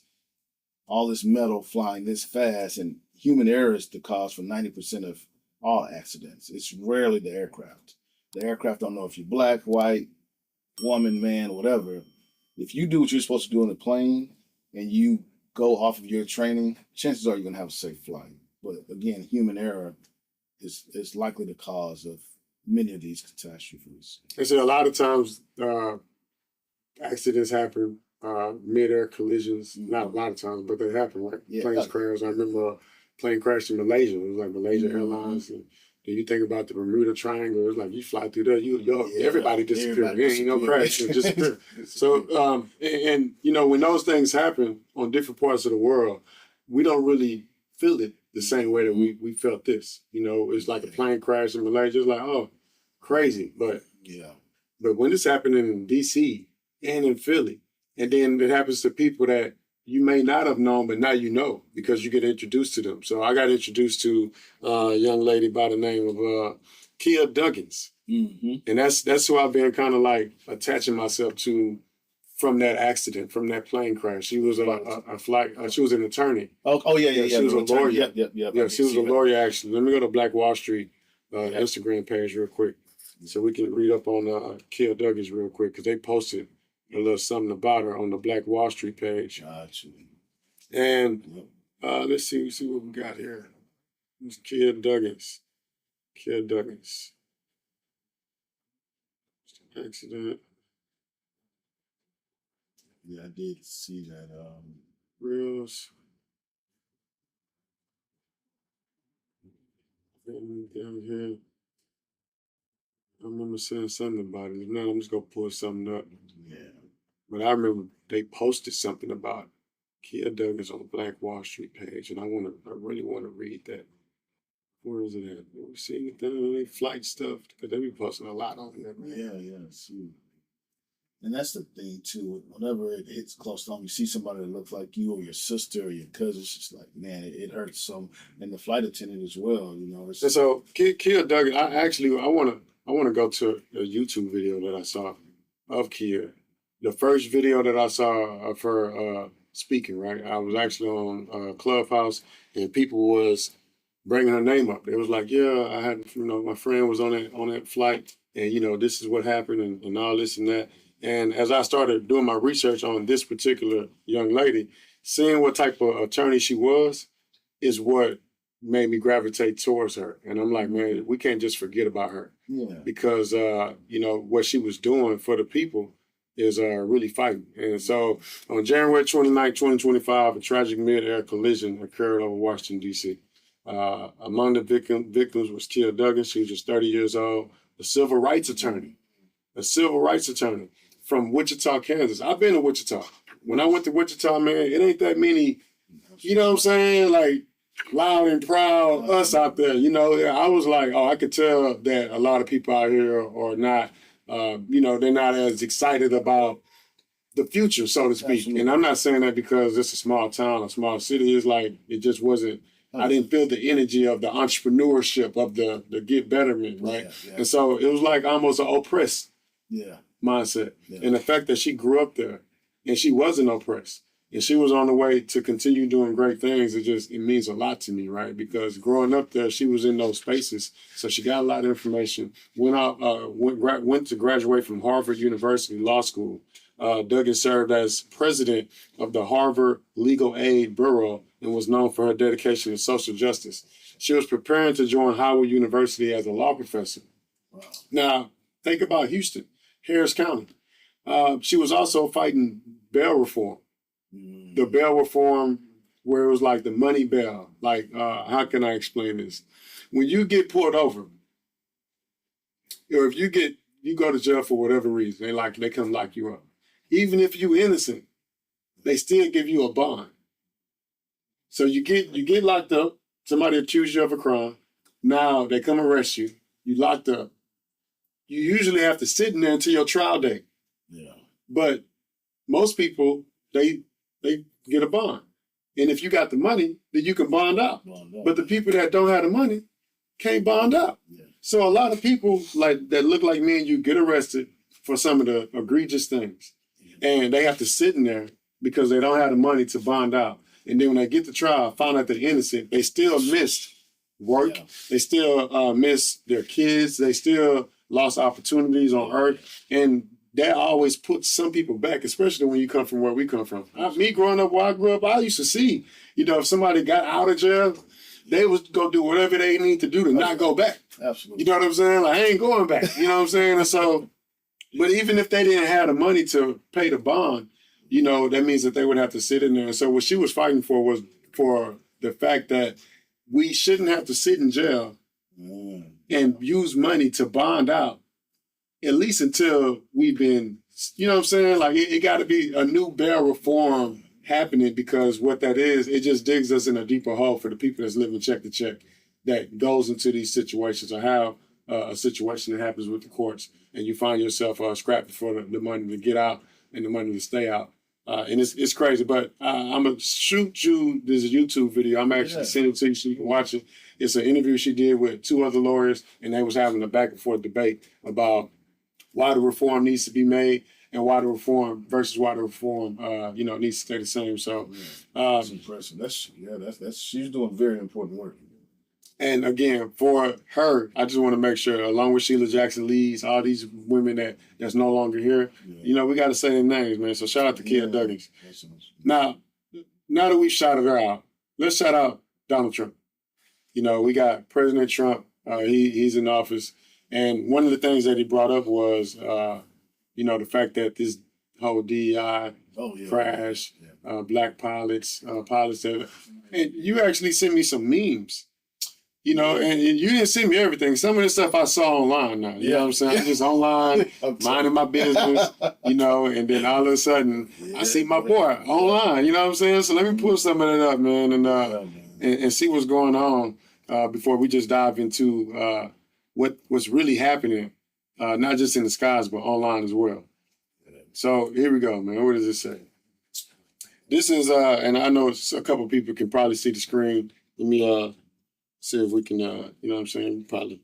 all this metal flying this fast, and human error is the cause for 90% of all accidents. It's rarely the aircraft. The aircraft don't know if you're black, white, woman, man, whatever. If you do what you're supposed to do in a plane and you go off of your training, chances are you're going to have a safe flight. But again, human error is likely the cause of many of these catastrophes. And so a lot of times accidents happen, mid-air collisions, not a lot of times, but they happen, right? Yeah. Planes crash. I remember a plane crashed in Malaysia. It was like Malaysia Airlines. And then you think about the Bermuda Triangle, it's like you fly through there, everybody disappeared. There ain't no crash, it disappeared. So, and you know, when those things happen on different parts of the world, we don't really feel it the same way that we felt this. You know, it's like a plane crash in Malaysia. It's like, oh, crazy. But when it's happening in DC and in Philly, and then it happens to people that you may not have known, but now you know because you get introduced to them. So I got introduced to a young lady by the name of Kia Duggins. And that's who I've been kind of like attaching myself to from that accident, from that plane crash. She was a flight, she was an attorney. Yeah. She was a lawyer. Yeah, she was a lawyer, actually. Let me go to Black Wall Street Instagram page real quick so we can read up on Kia Duggins real quick because they posted a little something about her on the Black Wall Street page. Gotcha. And let's see what we got here. It's Kia Duggins. Kia Duggins. Accident. Yeah, I did see that. Reels. Down here. I remember saying something about it. If not, I'm just gonna pull something up. Yeah. But I remember they posted something about Kia Duggins on the Black Wall Street page, and I really want to read that. Where is it at? We see anything on flight stuff because they be posting a lot on there. Yeah. See. And that's the thing too. Whenever it hits close to home, you see somebody that looks like you or your sister or your cousin. It's just like, man, it hurts some. And the flight attendant as well. You know. And so Kia Duggins, I want to go to a YouTube video that I saw of Kia. The first video that I saw of her speaking, right? I was actually on Clubhouse, and people was bringing her name up. It was like, yeah, I had, my friend was on that flight, and this is what happened, and all this and that. And as I started doing my research on this particular young lady, seeing what type of attorney she was is what made me gravitate towards her. And I'm like, man, we can't just forget about her. Yeah. Because, what she was doing for the people is really fighting. And so on January 29, 2025, a tragic mid-air collision occurred over Washington, D.C. Among the victims was Kia Duggins. She was just 30 years old, a civil rights attorney from Wichita, Kansas. I've been to Wichita. When I went to Wichita, man, it ain't that many, you know what I'm saying? Like, loud and proud us out there. I was like, I could tell that a lot of people out here are not, they're not as excited about the future, so to speak. Absolutely. And I'm not saying that because it's a small town, a small city. It's like, it just wasn't, I didn't feel the energy of the entrepreneurship, of the get betterment, right? Yeah. And so it was like almost an oppressed mindset. Yeah. And the fact that she grew up there and she wasn't oppressed and she was on the way to continue doing great things, it means a lot to me, right? Because growing up there, she was in those spaces. So she got a lot of information. Went to graduate from Harvard University Law School. Duggins served as president of the Harvard Legal Aid Bureau and was known for her dedication to social justice. She was preparing to join Howard University as a law professor. Wow. Now, think about Houston, Harris County. She was also fighting bail reform. The bail reform where it was like the money bail. Like, how can I explain this? When you get pulled over, or if you go to jail for whatever reason, they come lock you up. Even if you're innocent, they still give you a bond. So you get locked up, somebody accused you of a crime, now they come arrest you, you locked up. You usually have to sit in there until your trial date. Yeah. But most people, they get a bond. And if you got the money, then you can bond out. But the people that don't have the money can't bond out. Yeah. So a lot of people that look like me and you get arrested for some of the egregious things. and they have to sit in there because they don't have the money to bond out. And then when they get to trial, find out they're innocent, they still missed work. Yeah. They still miss their kids. They still lost opportunities on earth. And that always puts some people back, especially when you come from where we come from. Me growing up where I grew up, I used to see, if somebody got out of jail, they was go do whatever they need to do to not go back. Absolutely. You know what I'm saying? Like, I ain't going back. You know what I'm saying? And so, but even if they didn't have the money to pay the bond, that means that they would have to sit in there. And so what she was fighting for was for the fact that we shouldn't have to sit in jail and use money to bond out, at least until we've been, you know what I'm saying? Like, it got to be a new bail reform happening, because what that is, it just digs us in a deeper hole for the people that's living check to check that goes into these situations, or how a situation that happens with the courts and you find yourself scrapping for the money to get out and the money to stay out. And it's crazy, but I'm going to shoot you this YouTube video. I'm actually sending it to you so you can watch it. It's an interview she did with 2 other lawyers, and they was having a back and forth debate about why the reform needs to be made and why the reform versus why the reform, needs to stay the same. So that's impressive. That's she's doing very important work. And again, for her, I just want to make sure, along with Sheila Jackson Lees, all these women that's no longer here, we got to say their names, man. So shout out to Kia Duggins. Now that we've shouted her out, let's shout out Donald Trump. We got President Trump. He's in office. And one of the things that he brought up was, the fact that this whole DEI crash, black pilots that, and you actually sent me some memes. And you didn't send me everything. Some of the stuff I saw online now. You know what I'm saying? I'm just online, minding my business, and then all of a sudden, I see my boy online, you know what I'm saying? So let me pull some of that up, man, and see what's going on before we just dive into what's really happening, not just in the skies, but online as well. So here we go, man. What does it say? This is, and I know a couple people can probably see the screen. Let me see if we can, probably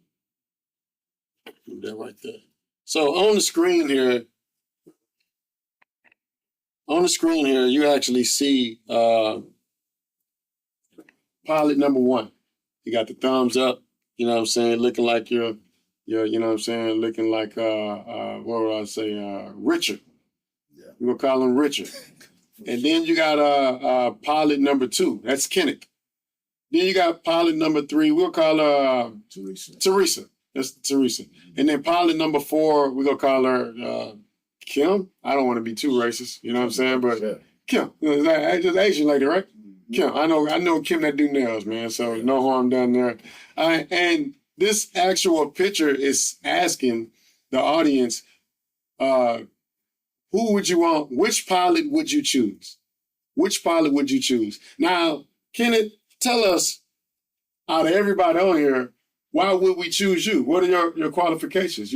do that right there. So on the screen here, you actually see pilot number 1. You got the thumbs up, looking like you're looking like, what would I say, Richard. Yeah. We're going to call him Richard. And then you got pilot number 2. That's Kenneth. Then you got pilot number 3. We'll call her Teresa. That's Teresa. And then pilot number 4, we're going to call her Kim. I don't want to be too racist, you know what I'm saying? But Kim, just Asian lady, right? Mm-hmm. Kim. I know Kim that do nails, man. So no harm done there. And this actual picture is asking the audience, who would you want? Which pilot would you choose? Which pilot would you choose? Now, Kenneth, tell us, out of everybody on here, why would we choose you? What are your qualifications,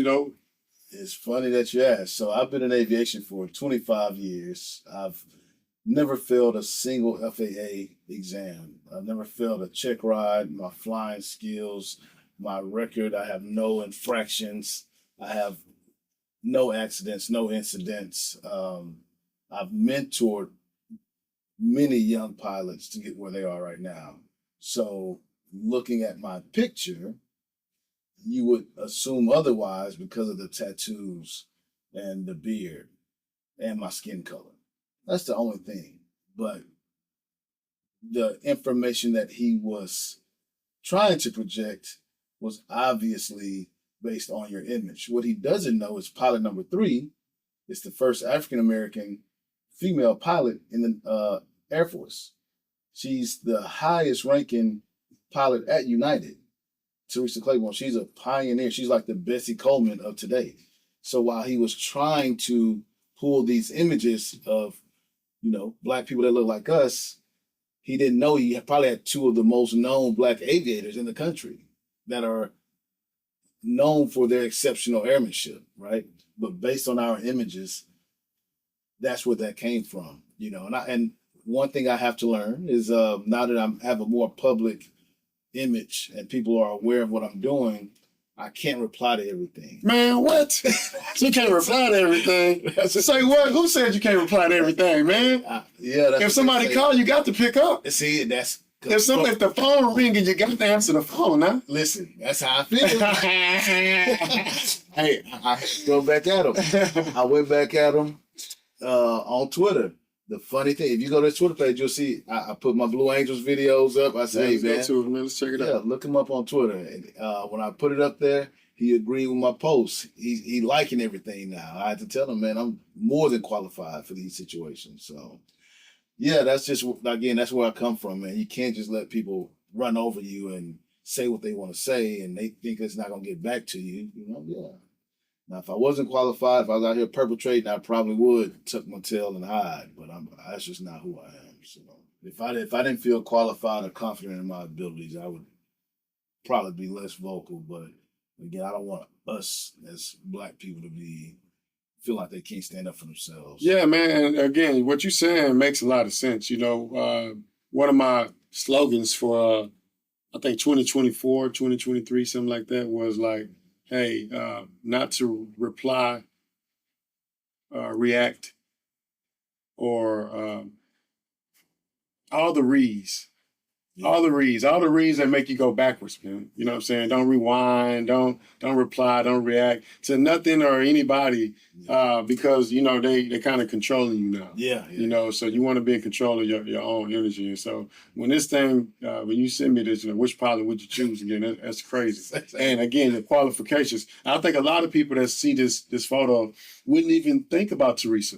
It's funny that you asked. So I've been in aviation for 25 years. I've never failed a single FAA exam. I've never failed a check ride, my flying skills, my record. I have no infractions. I have no accidents, no incidents. I've mentored many young pilots to get where they are right now. So looking at my picture, you would assume otherwise because of the tattoos and the beard and my skin color. That's the only thing. But the information that he was trying to project was obviously based on your image. What he doesn't know is pilot number 3 is the first African-American female pilot in the Air Force. She's the highest ranking pilot at United. Teresa Claiborne, she's a pioneer. She's like the Bessie Coleman of today. So while he was trying to pull these images of, black people that look like us, he didn't know he probably had 2 of the most known black aviators in the country that are known for their exceptional airmanship, right? But based on our images, that's where that came from, And one thing I have to learn is now that I have a more public image and people are aware of what I'm doing, I can't reply to everything. Man, what? You can't reply to everything. Say what? Who said you can't reply to everything, man? Yeah. If somebody call, you got to pick up. See, that's if the phone ringing, you got to answer the phone, huh? Listen, that's how I feel. Hey, I go back at him. I went back at him on Twitter. The funny thing, if you go to his Twitter page, you'll see I put my Blue Angels videos up. I say, hey, man, let's check it out. Yeah, look him up on Twitter. And when I put it up there, he agreed with my post. He liking everything now. I had to tell him, man, I'm more than qualified for these situations. So, yeah, that's just, again, that's where I come from, man. You can't just let people run over you and say what they want to say, and they think it's not going to get back to you. You know, yeah. Now, if I wasn't qualified, if I was out here perpetrating, I probably would tuck my tail and hide. But that's just not who I am. So if I didn't feel qualified or confident in my abilities, I would probably be less vocal. But again, I don't want us as Black people to feel like they can't stand up for themselves. Yeah, man. And again, what you're saying makes a lot of sense. You know, one of my slogans for I think 2024, 2023, something like that, was like, hey, not to reply, react, or all the reads. Yeah. All the reads that make you go backwards, man. You know what I'm saying? Don't rewind, don't reply, don't react to nothing or anybody, because, you know, they kind of controlling you now. Yeah. You know, so you want to be in control of your own energy. And so when this thing, when you send me this, you know, which pilot would you choose again? That's crazy. And again, the qualifications. I think a lot of people that see this photo wouldn't even think about Teresa.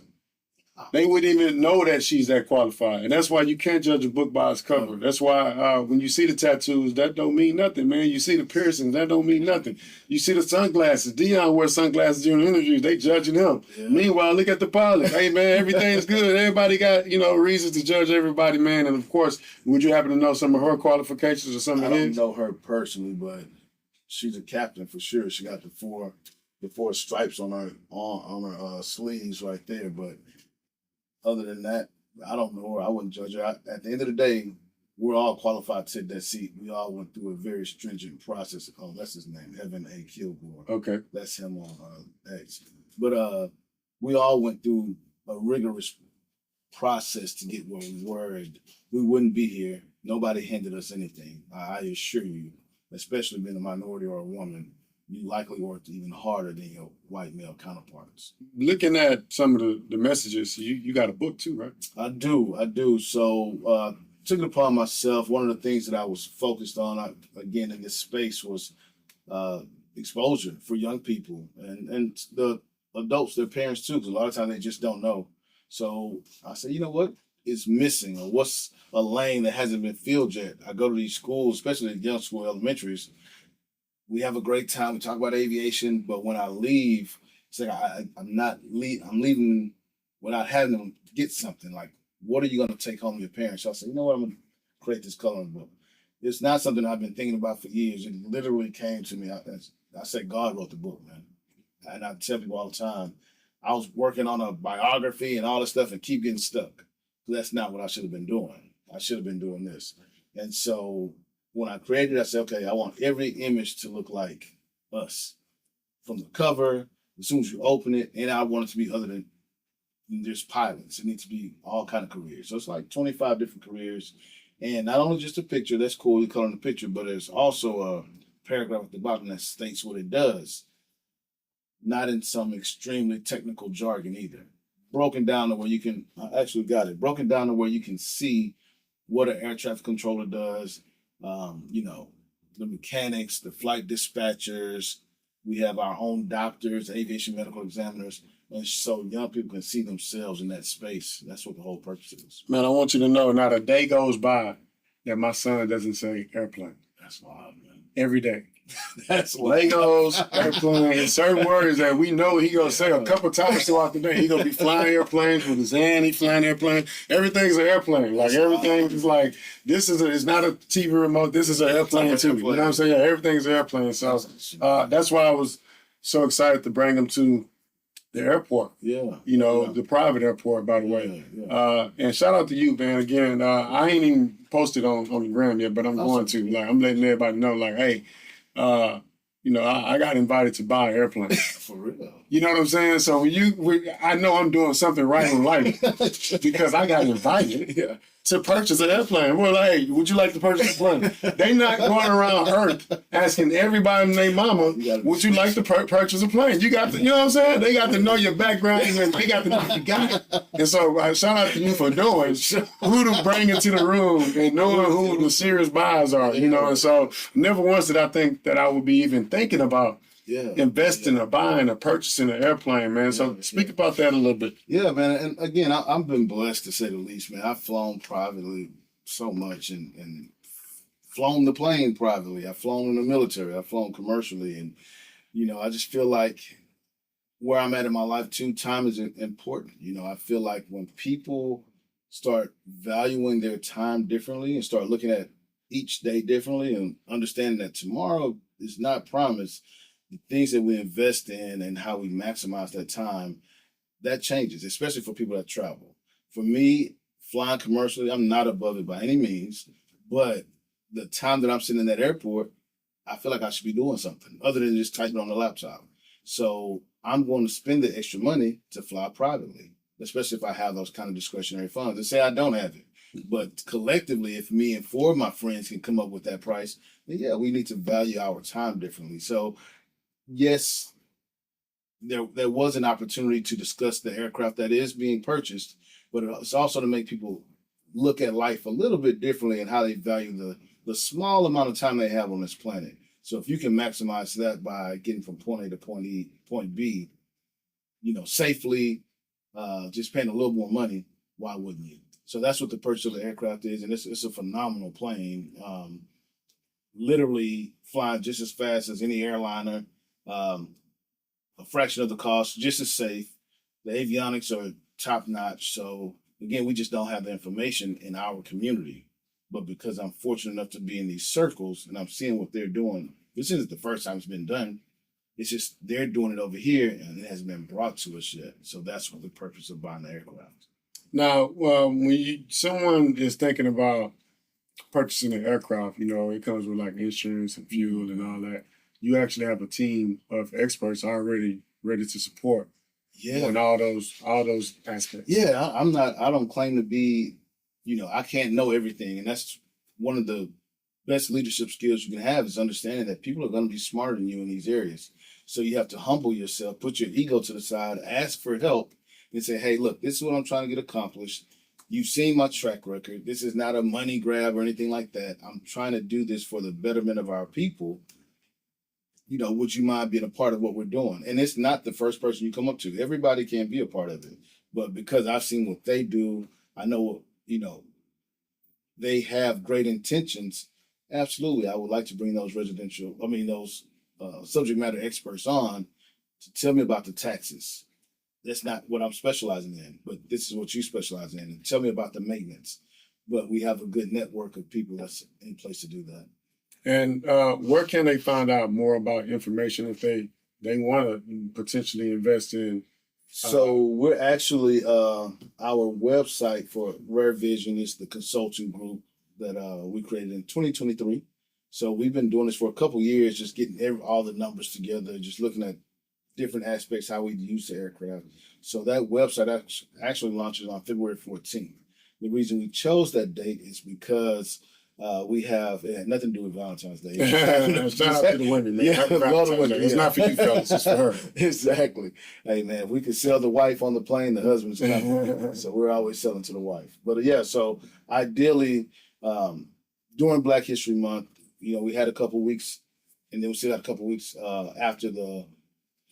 They wouldn't even know that she's that qualified. And that's why you can't judge a book by its cover. That's why when you see the tattoos, that don't mean nothing, man. You see the piercings, that don't mean nothing. You see the sunglasses. Dion wears sunglasses during interviews. They judging him. Yeah. Meanwhile, look at the pilot. Hey, man, everything's good. Everybody got, you know, reasons to judge everybody, man. And, of course, would you happen to know some of her qualifications or something? I don't know her personally, but she's a captain for sure. She got the four stripes on her sleeves right there, but other than that, I don't know her. I wouldn't judge her. At the end of the day, we're all qualified to take that seat. We all went through a very stringent process. Oh, that's his name, Evan A. Kilgore. Okay. That's him on X. But we all went through a rigorous process to get where we were. And we wouldn't be here. Nobody handed us anything. I assure you, especially being a minority or a woman, you likely worked even harder than your white male counterparts. Looking at some of the messages, you got a book too, right? I do. So took it upon myself. One of the things that I was focused on, again, in this space was exposure for young people and the adults, their parents too, because a lot of times they just don't know. So I said, you know what is missing, or what's a lane that hasn't been filled yet? I go to these schools, especially the young school elementaries. We have a great time. We talk about aviation, but when I leave, it's like I'm leaving without having them get something. Like, what are you going to take home to your parents? So I said, you know what, I'm going to create this coloring book. It's not something I've been thinking about for years. It literally came to me. I said, God wrote the book, man. And I tell people all the time, I was working on a biography and all this stuff and keep getting stuck. That's not what I should have been doing. I should have been doing this. And so when I created it, I said, okay, I want every image to look like us. From the cover, as soon as you open it, and I want it to be other than there's pilots. It needs to be all kind of careers. So it's like 25 different careers. And not only just a picture, that's cool, you color in the picture, but there's also a paragraph at the bottom that states what it does. Not in some extremely technical jargon either. Broken down to where you can, I actually got it, broken down to where you can see what an air traffic controller does, you know, the mechanics, the flight dispatchers. We have our own doctors, aviation medical examiners, and so young people can see themselves in that space. That's what the whole purpose is. Man, I want you to know, not a day goes by that my son doesn't say airplane. That's wild, man. Every day. That's what Legos, airplane, certain words that we know he gonna say a couple times throughout the day. He gonna be flying airplanes with his hand. He flying airplane. Everything's an airplane. Like everything is like this is it's not a TV remote. This is an airplane too. You know what I'm saying? Yeah, everything's an airplane. So that's why I was so excited to bring him to the airport. Yeah. You know, the private airport, by the way. Yeah. And shout out to you, man. Again, I ain't even posted on the gram yet, but I'm going to. Like, I'm letting everybody know, like, hey. you know, I got invited to buy an airplane. For real. You know what I'm saying? So I know I'm doing something right in life because I got invited to purchase an airplane. We're like, hey, would you like to purchase a plane? They not going around Earth asking everybody and their mama, would you like to purchase a plane? You got to, you know what I'm saying? They got to know your background and they got to know you got it. And so shout out to you for knowing who to bring into the room and knowing who the serious buyers are, you know? And so never once did I think that I would be even thinking about investing or buying or purchasing an airplane, man. So speak about that a little bit. Yeah, man. And again, I've been blessed to say the least, man. I've flown privately so much and flown the plane privately. I've flown in the military. I've flown commercially. And, you know, I just feel like where I'm at in my life too, time is important. You know, I feel like when people start valuing their time differently and start looking at each day differently and understanding that tomorrow is not promised, the things that we invest in and how we maximize that time, that changes, especially for people that travel. For me, flying commercially, I'm not above it by any means, but the time that I'm sitting in that airport, I feel like I should be doing something other than just typing on the laptop. So I'm going to spend the extra money to fly privately, especially if I have those kind of discretionary funds. And say I don't have it. But collectively, if me and four of my friends can come up with that price, then yeah, we need to value our time differently. So yes, there was an opportunity to discuss the aircraft that is being purchased, but it's also to make people look at life a little bit differently and how they value the small amount of time they have on this planet. So if you can maximize that by getting from point A to point B, you know, safely, just paying a little more money, why wouldn't you? So that's what the purchase of the aircraft is, and it's a phenomenal plane. Literally flying just as fast as any airliner. A fraction of the cost, just as safe. The avionics are top notch. So again, we just don't have the information in our community. But because I'm fortunate enough to be in these circles and I'm seeing what they're doing, this isn't the first time it's been done. It's just they're doing it over here and it hasn't been brought to us yet. So that's what the purpose of buying the aircraft. Now, when someone is thinking about purchasing an aircraft, you know, it comes with like insurance and fuel and all that. You actually have a team of experts already ready to support on all those aspects. Yeah, I don't claim to be, you know, I can't know everything. And that's one of the best leadership skills you can have is understanding that people are going to be smarter than you in these areas. So you have to humble yourself, put your ego to the side, ask for help, and say, hey, look, this is what I'm trying to get accomplished. You've seen my track record. This is not a money grab or anything like that. I'm trying to do this for the betterment of our people. You know, would you mind being a part of what we're doing? And it's not the first person you come up to. Everybody can be a part of it. But because I've seen what they do, I know, you know, they have great intentions. Absolutely, I would like to bring those subject matter experts on to tell me about the taxes. That's not what I'm specializing in, but this is what you specialize in. And tell me about the maintenance. But we have a good network of people that's in place to do that. And where can they find out more about information if they want to potentially invest in? So we're actually, our website for Rare Vision is the consulting group that we created in 2023. So we've been doing this for a couple of years, just getting all the numbers together, just looking at different aspects, how we use the aircraft. So that website actually launches on February 14th. The reason we chose that date is because it had nothing to do with Valentine's Day. Shout out to the women, man. It's not for you fellas, it's for her. Exactly. Hey, man, if we could sell the wife on the plane, the husband's coming. So we're always selling to the wife. But yeah, so ideally, during Black History Month, you know, we had a couple weeks, and then we still got a couple weeks after the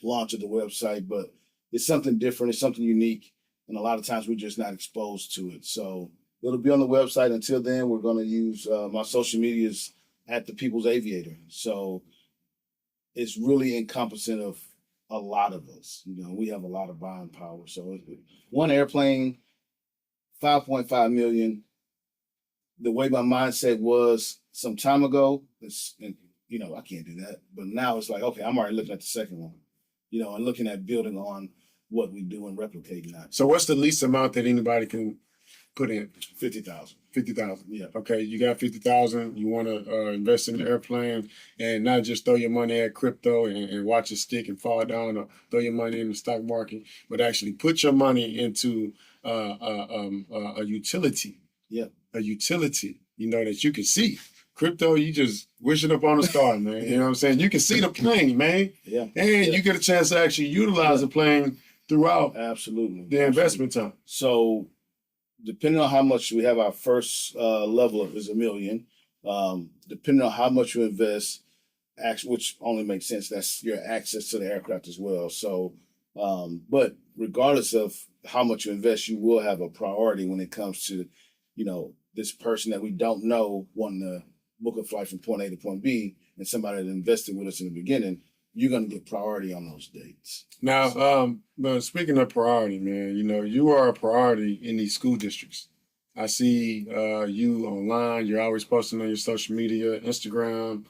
launch of the website, but it's something different, it's something unique, and a lot of times we're just not exposed to it. So it'll be on the website. Until then, we're going to use my social medias at the People's Aviator. So it's really encompassing of a lot of us. You know, we have a lot of buying power. So one airplane, 5.5 million. The way my mindset was some time ago, you know, I can't do that. But now it's like, okay, I'm already looking at the second one, you know, and looking at building on what we do and replicating that. So what's the least amount that anybody can put in? 50,000. 50,000. Yeah. Okay, you got 50,000. You want to invest in the airplane and not just throw your money at crypto and watch it stick and fall down, or throw your money in the stock market, but actually put your money into a utility. Yeah. A utility, that you can see. Crypto, you just wish it up on a star, man. You know what I'm saying? You can see the plane, man. Yeah. And you get a chance to actually utilize the plane throughout Absolutely. the investment time. So depending on how much we have, our first level is $1 million. Depending on how much you invest, which only makes sense, that's your access to the aircraft as well. So, but regardless of how much you invest, you will have a priority when it comes to, this person that we don't know wanting to book a flight from point A to point B, and somebody that invested with us in the beginning. You're going to get priority on those dates. Now, but speaking of priority, man, you are a priority in these school districts. I see you online. You're always posting on your social media, Instagram,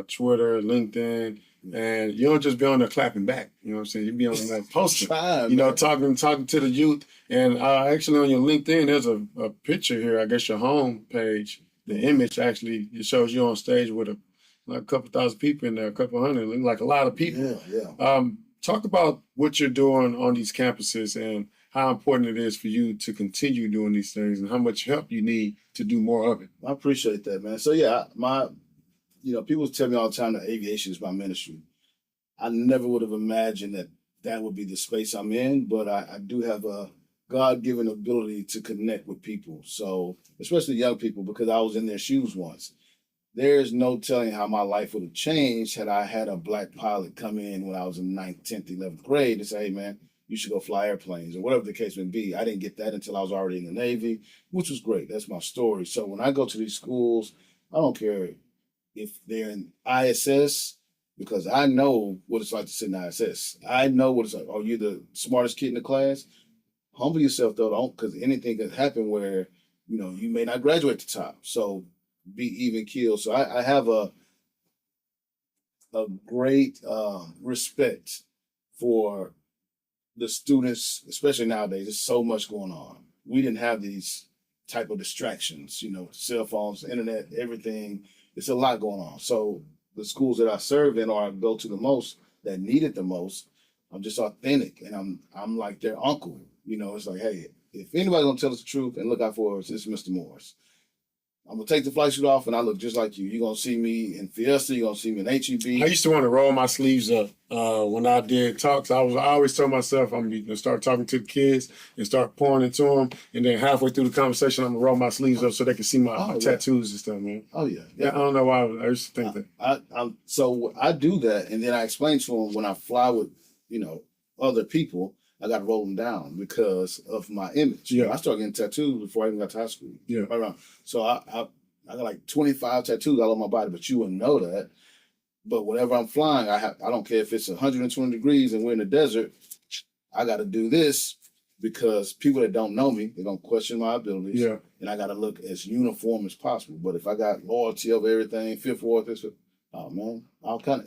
Twitter, LinkedIn, and you don't just be on there clapping back. You know what I'm saying? You be on there posting, talking to the youth. And actually on your LinkedIn, there's a picture here. I guess your home page, the image actually, it shows you on stage with a couple thousand people in there, a couple hundred, like a lot of people. Yeah. Talk about what you're doing on these campuses and how important it is for you to continue doing these things and how much help you need to do more of it. I appreciate that, man. So yeah, people tell me all the time that aviation is my ministry. I never would have imagined that would be the space I'm in, but I do have a God-given ability to connect with people. So especially young people, because I was in their shoes once. There's no telling how my life would have changed had I had a black pilot come in when I was in 9th, 10th, 11th grade and say, hey, man, you should go fly airplanes, or whatever the case may be. I didn't get that until I was already in the Navy, which was great. That's my story. So when I go to these schools, I don't care if they're in ISS, because I know what it's like to sit in ISS. I know what it's like. Oh, you're the smartest kid in the class? Humble yourself, though, because anything could happen where, you may not graduate at the top. So be even keeled. So I have a great respect for the students, especially nowadays. There's so much going on. We didn't have these type of distractions, cell phones, internet, everything. It's a lot going on. So the schools that I serve in, or I go to the most, that need it the most, I'm just authentic, and I'm like their uncle. It's like, hey, if anybody's gonna tell us the truth and look out for us, it's Mr. Morris. I'm gonna take the flight suit off and I look just like you. You're gonna see me in Fiesta, you're gonna see me in HEB. I used to want to roll my sleeves up when I did talks. I always told myself I'm gonna start talking to the kids and start pouring into them, and then halfway through the conversation, I'm gonna roll my sleeves up so they can see my tattoos and stuff, man. Oh yeah. I don't know why I used to think that. So I do that, and then I explain to them when I fly with other people, I got to roll them down because of my image. Yeah. I started getting tattoos before I even got to high school. Yeah. Right around. So I got like 25 tattoos all on my body, but you wouldn't know that. But whenever I'm flying, I don't care if it's 120 degrees and we're in the desert, I got to do this because people that don't know me, they're going to question my abilities. Yeah. And I got to look as uniform as possible. But if I got loyalty over everything, fifth, fourth, this, oh man,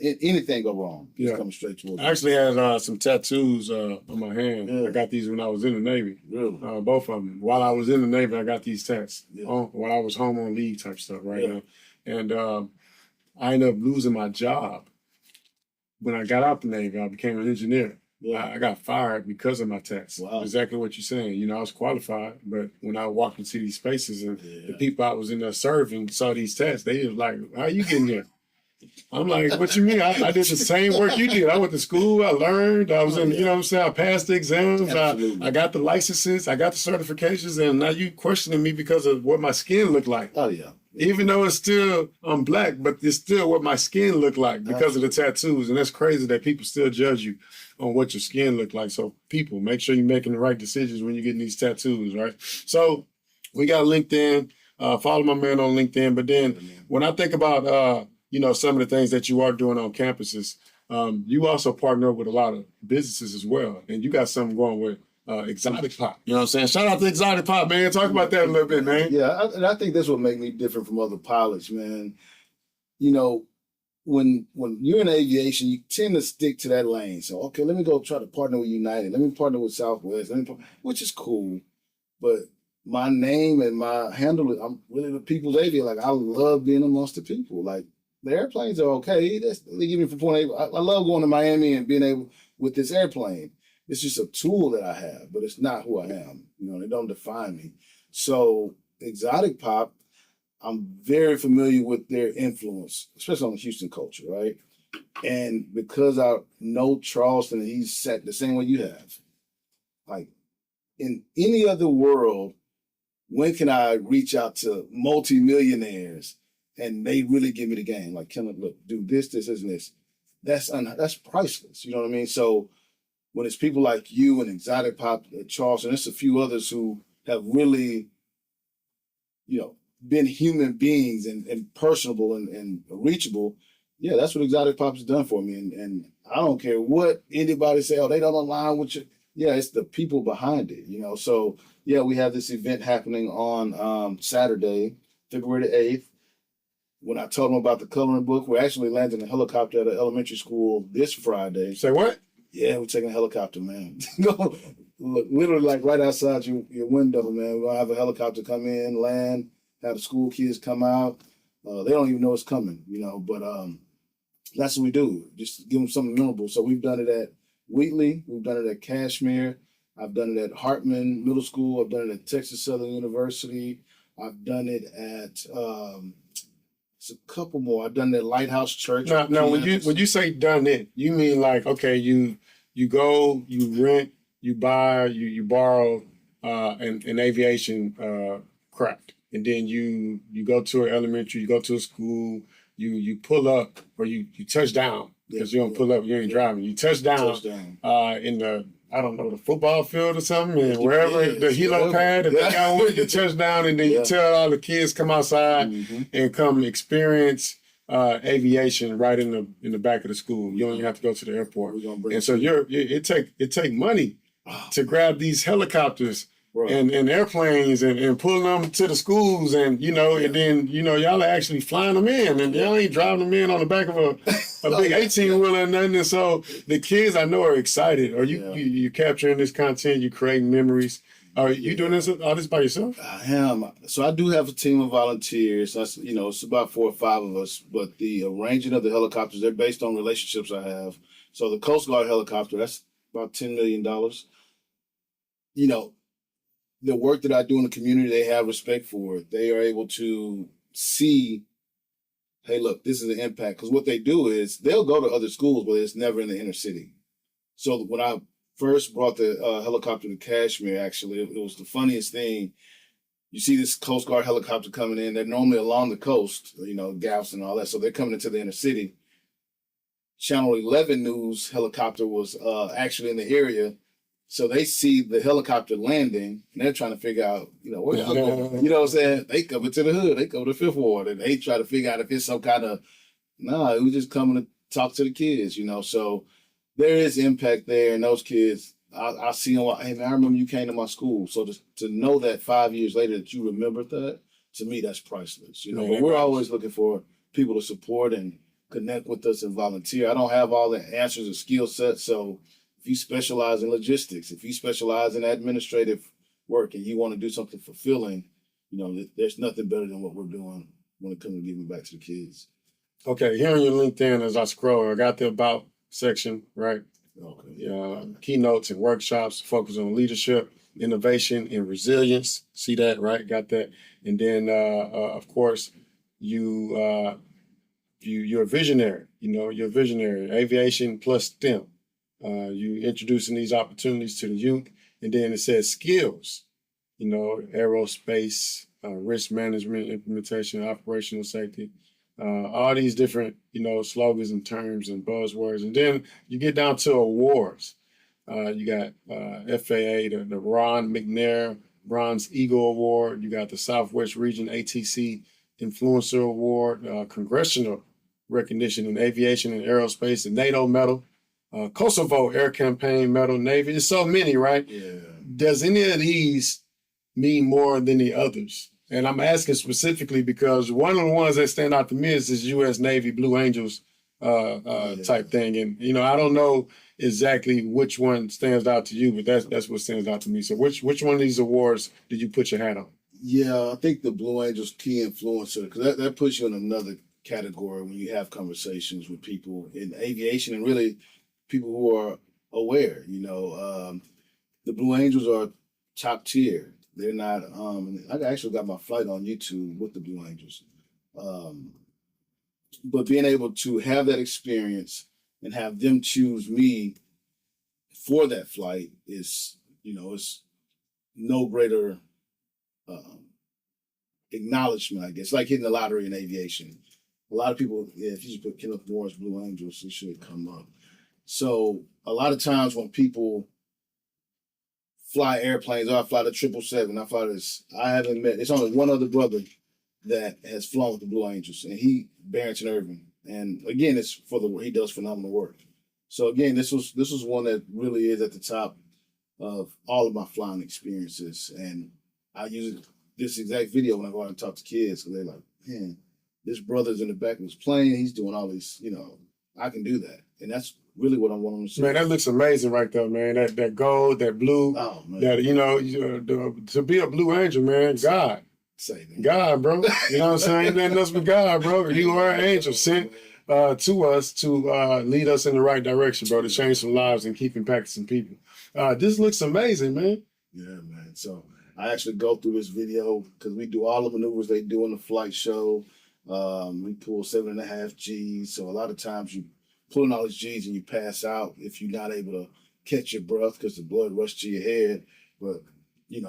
anything go wrong. It's coming straight towards me. I actually had some tattoos on my hand. Yeah. I got these when I was in the Navy. Really? Both of them. While I was in the Navy, I got these tats. Yeah. While I was home on leave type stuff now. And I ended up losing my job. When I got out the Navy, I became an engineer. Yeah. I got fired because of my tats. Wow. Exactly what you're saying. I was qualified, but when I walked into these spaces and the people I was in there serving saw these tats, they was like, how you getting here? I'm like, what you mean? I did the same work you did. I went to school. I learned. I was in, you know what I'm saying? I passed the exams. I got the licenses. I got the certifications. And now you questioning me because of what my skin looked like. Oh, yeah. Even though it's still, I'm black, but it's still what my skin looked like because of the tattoos. And that's crazy that people still judge you on what your skin looked like. So people, make sure you're making the right decisions when you're getting these tattoos, right? So we got LinkedIn. Follow my man on LinkedIn. But then when I think about, some of the things that you are doing on campuses, you also partner with a lot of businesses as well. And you got something going with Exotic Pop. You know what I'm saying? Shout out to Exotic Pop, man. Talk about that a little bit, man. Yeah, and I think that's what makes me different from other pilots, man. When you're in aviation, you tend to stick to that lane. So, okay, let me go try to partner with United. Let me partner with Southwest. Which is cool. But my name and my handle, I'm really the people's aviator. Like I love being amongst the people. Like the airplanes are okay. They give me from point A. I love going to Miami and being able with this airplane. It's just a tool that I have, but it's not who I am. They don't define me. So Exotic Pop, I'm very familiar with their influence, especially on the Houston culture, right? And because I know Charleston and he's set the same way you have, like in any other world, when can I reach out to multimillionaires and they really give me the game? Like, Kenneth, look, do this, and this. That's priceless. You know what I mean? So when it's people like you and Exotic Pop, Charleston, there's a few others who have really, been human beings and personable and reachable. Yeah, that's what Exotic Pop has done for me. And I don't care what anybody say, oh, they don't align with you. Yeah, it's the people behind it, So, yeah, we have this event happening on Saturday, February the 8th. When I told them about the coloring book, we're actually landing a helicopter at an elementary school this Friday. Say what? Yeah, we're taking a helicopter, man. Look, literally like right outside your window, man. We're going to have a helicopter come in, land, have the school kids come out. They don't even know it's coming, but that's what we do. Just give them something memorable. So we've done it at Wheatley. We've done it at Cashmere. I've done it at Hartman Middle School. I've done it at Texas Southern University. I've done it at it's a couple more. I've done it at Lighthouse Church. Now, when you say done it, you mean like, okay, you go, you rent, you buy, you borrow an aviation craft, and then you go to an elementary, you go to a school, you pull up or you touch down because you don't pull up, you ain't driving. You touch down in the, I don't know, the football field or something, and wherever the helo pad, if they got one, you touch down, and then you tell all the kids come outside and come experience aviation right in the back of the school. You don't even have to go to the airport. And so it take money to grab these helicopters and airplanes and pulling them to the schools, and and then y'all are actually flying them in, and y'all ain't driving them in on the back of a big 18-wheeler or nothing. And so the kids, I know, are excited. Are you capturing this content? You creating memories? Are you doing all this by yourself? I am. So I do have a team of volunteers. That's it's about 4 or 5 of us. But the arranging of the helicopters, they're based on relationships I have. So the Coast Guard helicopter, that's about $10 million. The work that I do in the community, they have respect for it. They are able to see, hey, look, this is an impact. Because what they do is they'll go to other schools, but it's never in the inner city. So when I first brought the helicopter to Cashmere, actually, it was the funniest thing. You see this Coast Guard helicopter coming in. They're normally along the coast, Galveston and all that. So they're coming into the inner city. Channel 11 News helicopter was actually in the area. So they see the helicopter landing, and they're trying to figure out, where y'all going. You know what I'm saying? They come into the hood. They go to Fifth Ward, and they try to figure out if it's some kind of, it was just coming to talk to the kids, So there is impact there, and those kids, I see them. Hey, man, I remember you came to my school. So to know that 5 years later that you remembered that, to me, that's priceless, But we're always looking for people to support and connect with us and volunteer. I don't have all the answers or skill sets, so if you specialize in logistics, if you specialize in administrative work and you want to do something fulfilling, there's nothing better than what we're doing when it comes to giving back to the kids. Okay, here on your LinkedIn, as I scroll, I got the About section, right? Okay. Keynotes and workshops focus on leadership, innovation, and resilience. See that, right? Got that. And then, of course, you're a visionary. You're a visionary. Aviation plus STEM. You introducing these opportunities to the youth, and then it says skills, aerospace, risk management, implementation, operational safety, all these different, slogans and terms and buzzwords. And then you get down to awards. You got FAA, the Ron McNair Bronze Eagle Award. You got the Southwest Region ATC Influencer Award, congressional recognition in aviation and aerospace, the NATO Medal. Kosovo Air Campaign Medal, Navy. There's so many, right? Yeah. Does any of these mean more than the others? And I'm asking specifically because one of the ones that stand out to me is this U.S. Navy Blue Angels type thing. And, I don't know exactly which one stands out to you, but that's what stands out to me. So which one of these awards did you put your hat on? Yeah, I think the Blue Angels key influencer, because that puts you in another category when you have conversations with people in aviation and really people who are aware. The Blue Angels are top tier. They're not. I actually got my flight on YouTube with the Blue Angels. But being able to have that experience and have them choose me for that flight is, it's no greater acknowledgement, I guess. Like hitting the lottery in aviation. A lot of people, if you just put Kenneth Morris Blue Angels, it should come up. So a lot of times when people fly airplanes, or I fly the 777, I haven't met, it's only one other brother that has flown with the Blue Angels, and Barrington Irvin. And again, it's for he does phenomenal work. So again, this was one that really is at the top of all of my flying experiences. And I use this exact video when I go out and talk to kids, because they're like, man, this brother's in the back of his plane, he's doing all these, I can do that. And that's really what I want them to see. Man, that looks amazing right there, man. That gold, that blue, that, to be a Blue Angel, man, God. God, bro. You know what I'm saying? Nothing else but God, bro. You are an angel sent to us to lead us in the right direction, bro, to change some lives and keep impacting people. This looks amazing, man. Yeah, man. So I actually go through this video because we do all the maneuvers they do in the flight show. We pull 7.5 G's. So a lot of times you pulling all these G's and you pass out if you're not able to catch your breath because the blood rushed to your head. But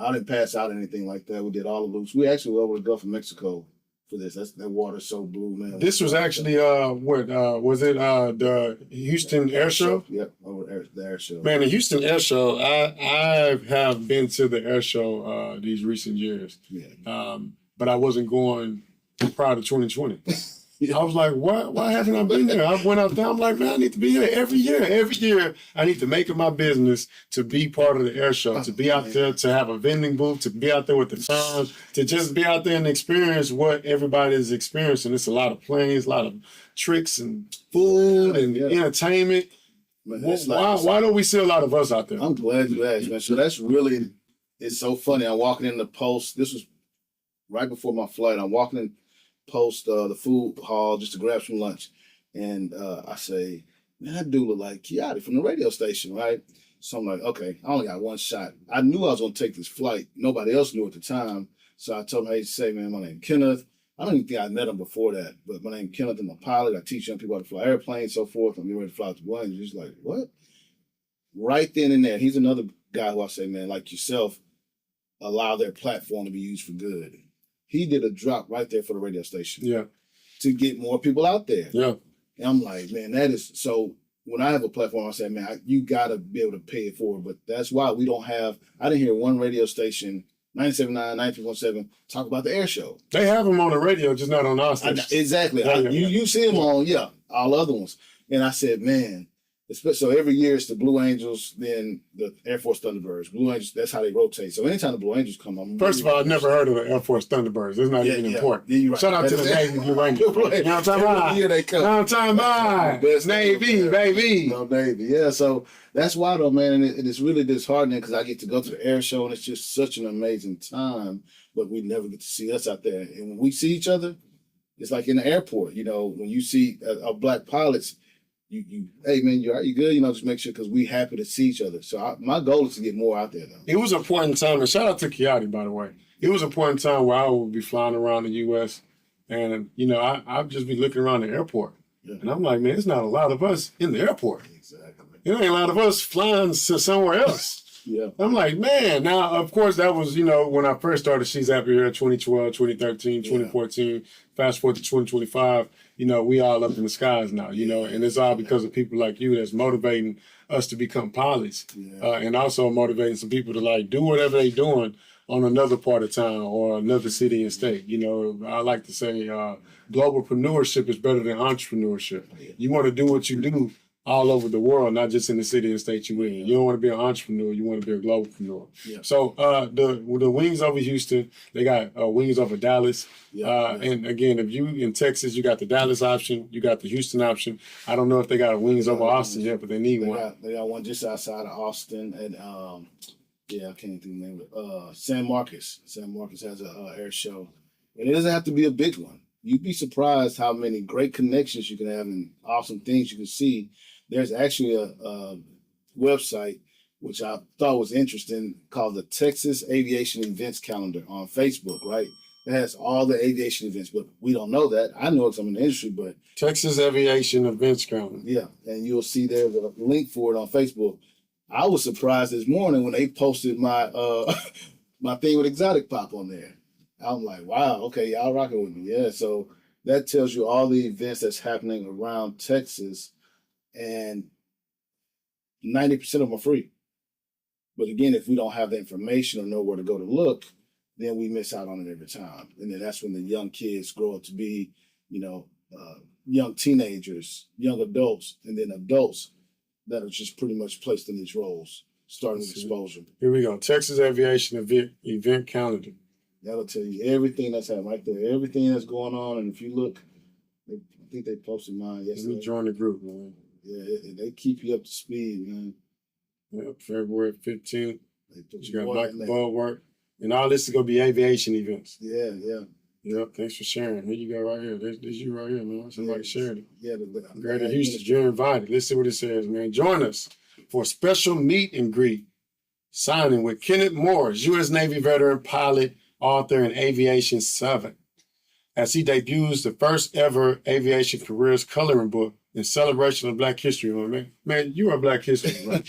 I didn't pass out or anything like that. We did all the loops. We actually were over the Gulf of Mexico for this. That water's so blue, man. This was actually was it the Houston Air Show? Yep, over the Air Show. Man, the Houston Air Show, I have been to the Air Show these recent years. Yeah. But I wasn't going prior to 2020. I was like, why haven't I been there? I went out there. I'm like, man, I need to be here every year. Every year, I need to make it my business to be part of the air show, to be out there, to have a vending booth, to be out there with the fans, to just be out there and experience what everybody is experiencing. It's a lot of planes, a lot of tricks and food and entertainment. Man, why don't we see a lot of us out there? I'm glad you asked, man. So that's really, it's so funny. I'm walking in the post. This was right before my flight. I'm walking in post the food hall just to grab some lunch. And I say, man, that dude look like Kiati from the radio station, right? So I'm like, okay, I only got one shot. I knew I was going to take this flight. Nobody else knew at the time. So I told him, hey, say, man, my name is Kenneth. I don't even think I met him before that, but my name is Kenneth. I'm a pilot. I teach young people how to fly airplanes, so forth. I'm getting ready to fly with the planes. He's like, what? Right then and there, he's another guy who I say, man, like yourself, allow their platform to be used for good. He did a drop right there for the radio station to get more people out there. Yeah. And I'm like, man, that is so. When I have a platform, I say, man, you got to be able to pay it forward. But that's why we don't have, I didn't hear one radio station, 97.9, 93.7, talk about the air show. They have them on the radio, just not on our station. Exactly. You see them on, all other ones. And I said, man, so every year it's the Blue Angels, then the Air Force Thunderbirds. Blue Angels, that's how they rotate. So anytime the Blue Angels come on. First of all, I've never heard of the Air Force Thunderbirds. It's not even important. Yeah, right. Shout out to the Navy Blue Angels. You know what I'm talking about? Here they come. You know what I'm talking about? Navy, baby. No, Navy. Yeah, so that's why though, man. And it's really disheartening because I get to go to the air show and it's just such an amazing time, but we never get to see us out there. And when we see each other, it's like in the airport, when you see our black pilots, you hey man, you good? Just make sure because we happy to see each other. So my goal is to get more out there though. It was a point in time, and shout out to Kiati, by the way. It was a point in time where I would be flying around the U.S. and I'd just be looking around the airport, and I'm like, man, there's not a lot of us in the airport. Exactly. There ain't a lot of us flying to somewhere else. Yeah. I'm like, man. Now, of course, that was when I first started She's Happy Here, 2012, 2013, 2014. Fast forward to 2025. We all up in the skies now, and it's all because of people like you that's motivating us to become pilots, and also motivating some people to do whatever they're doing on another part of town or another city and state. I like to say globalpreneurship is better than entrepreneurship. You want to do what you do all over the world, not just in the city and state you in. You don't want to be an entrepreneur. You want to be a globalpreneur. Yeah. So the wings over Houston, they got wings over Dallas. And again, if you in Texas, you got the Dallas option, you got the Houston option. I don't know if they got wings over Austin yet, but they need one. They got one just outside of Austin, and I can't think of the name of it. San Marcos. San Marcos has a air show, and it doesn't have to be a big one. You'd be surprised how many great connections you can have and awesome things you can see. There's actually a website which I thought was interesting called the Texas Aviation Events Calendar on Facebook, right? It has all the aviation events, but we don't know that. I know it's in the industry, but Texas Aviation Events Calendar. Yeah, and you'll see there's a link for it on Facebook. I was surprised this morning when they posted my my thing with Exotic Pop on there. I'm like, wow, okay, y'all rocking with me. Yeah, so that tells you all the events that's happening around Texas, and 90% of them are free. But again, if we don't have the information or know where to go to look, then we miss out on it every time. And then that's when the young kids grow up to be, young teenagers, young adults, and then adults that are just pretty much placed in these roles, starting with exposure. Here we go. Texas Aviation Event Calendar. That'll tell you everything that's happening right there, everything that's going on. And if you look, I think they posted mine yesterday. Let me join the group, man. Yeah, they keep you up to speed, man. Yep, February 15th. You got Michael Bowersworth. And all this is going to be aviation events. Yeah. Yep, thanks for sharing. Here you go right here. This you right here, man. Somebody shared it. Yeah. Greater Houston, you're invited. Let's see what it says, man. Join us for a special meet and greet signing with Kenneth Morris, U.S. Navy veteran, pilot, author, and Aviation 7, as he debuts the first ever aviation careers coloring book in celebration of Black History Month, man. Man, you are Black History, man.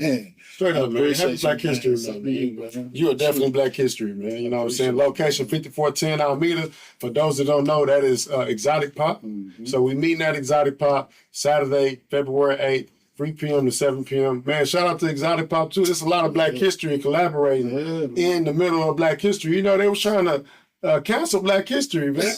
Man. Straight up, man. Happy Black History Month, man. You are definitely Black History, man. You know what I'm saying? Location 5410 Alameda. For those that don't know, that is Exotic Pop. Mm-hmm. So we meeting at Exotic Pop Saturday, February 8th. 3 p.m. to 7 p.m. Man, shout out to Exotic Pop, too. There's a lot of Black history collaborating in the middle of Black history. You know, they were trying to cancel Black history, man.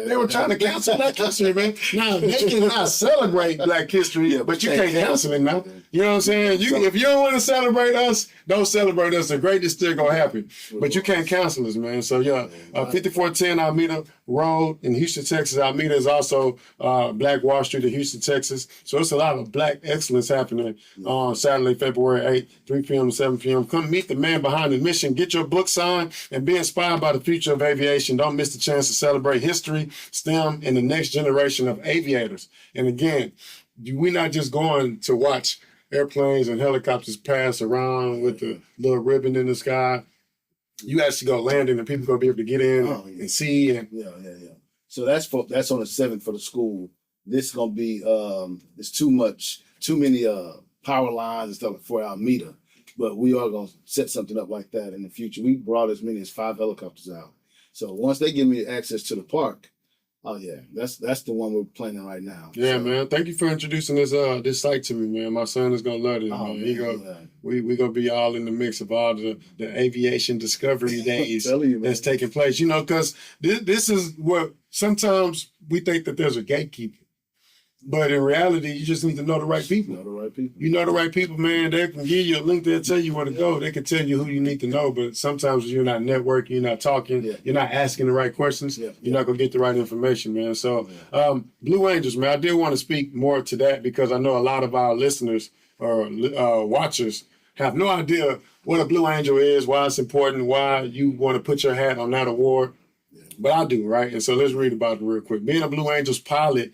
They were trying to cancel Black history, man. Now, they cannot celebrate Black history, but you can't cancel it now. You know what I'm saying? If you don't want to celebrate us, don't celebrate us. The greatest still going to happen. But you can't cancel us, man. So, 5410 Alameda Road in Houston, Texas. Alameda is also Black Wall Street in Houston, Texas. So it's a lot of Black excellence happening on Saturday, February 8th, 3 p.m. to 7 p.m. Come meet the man behind the mission. Get your book signed and be inspired by the future of aviation. Don't miss the chance to celebrate history, STEM, and the next generation of aviators. And again, we're not just going to watch airplanes and helicopters pass around with the little ribbon in the sky. You actually go landing and people going to be able to get in and see. And So that's on the 7th for the school. This is going to be, it's too many power lines and stuff for our meter. But we are going to set something up like that in the future. We brought as many as 5 helicopters out. So once they give me access to the park, that's the one we're planning right now. Yeah, so, man. Thank you for introducing this site to me, man. My son is gonna love it, man. We gonna be all in the mix of all the aviation discovery days that's taking place. You know, because this is what sometimes we think that there's a gatekeeper. But in reality, you just need to know the right people. You know the right people, man. They can give you a link. They'll tell you where to go. They can tell you who you need to know. But sometimes you're not networking, you're not talking, you're not asking the right questions. You're not going to get the right information, man. So Blue Angels, man, I did want to speak more to that because I know a lot of our listeners or watchers have no idea what a Blue Angel is, why it's important, why you want to put your hat on that award. But I do, right? And so let's read about it real quick. Being a Blue Angels pilot,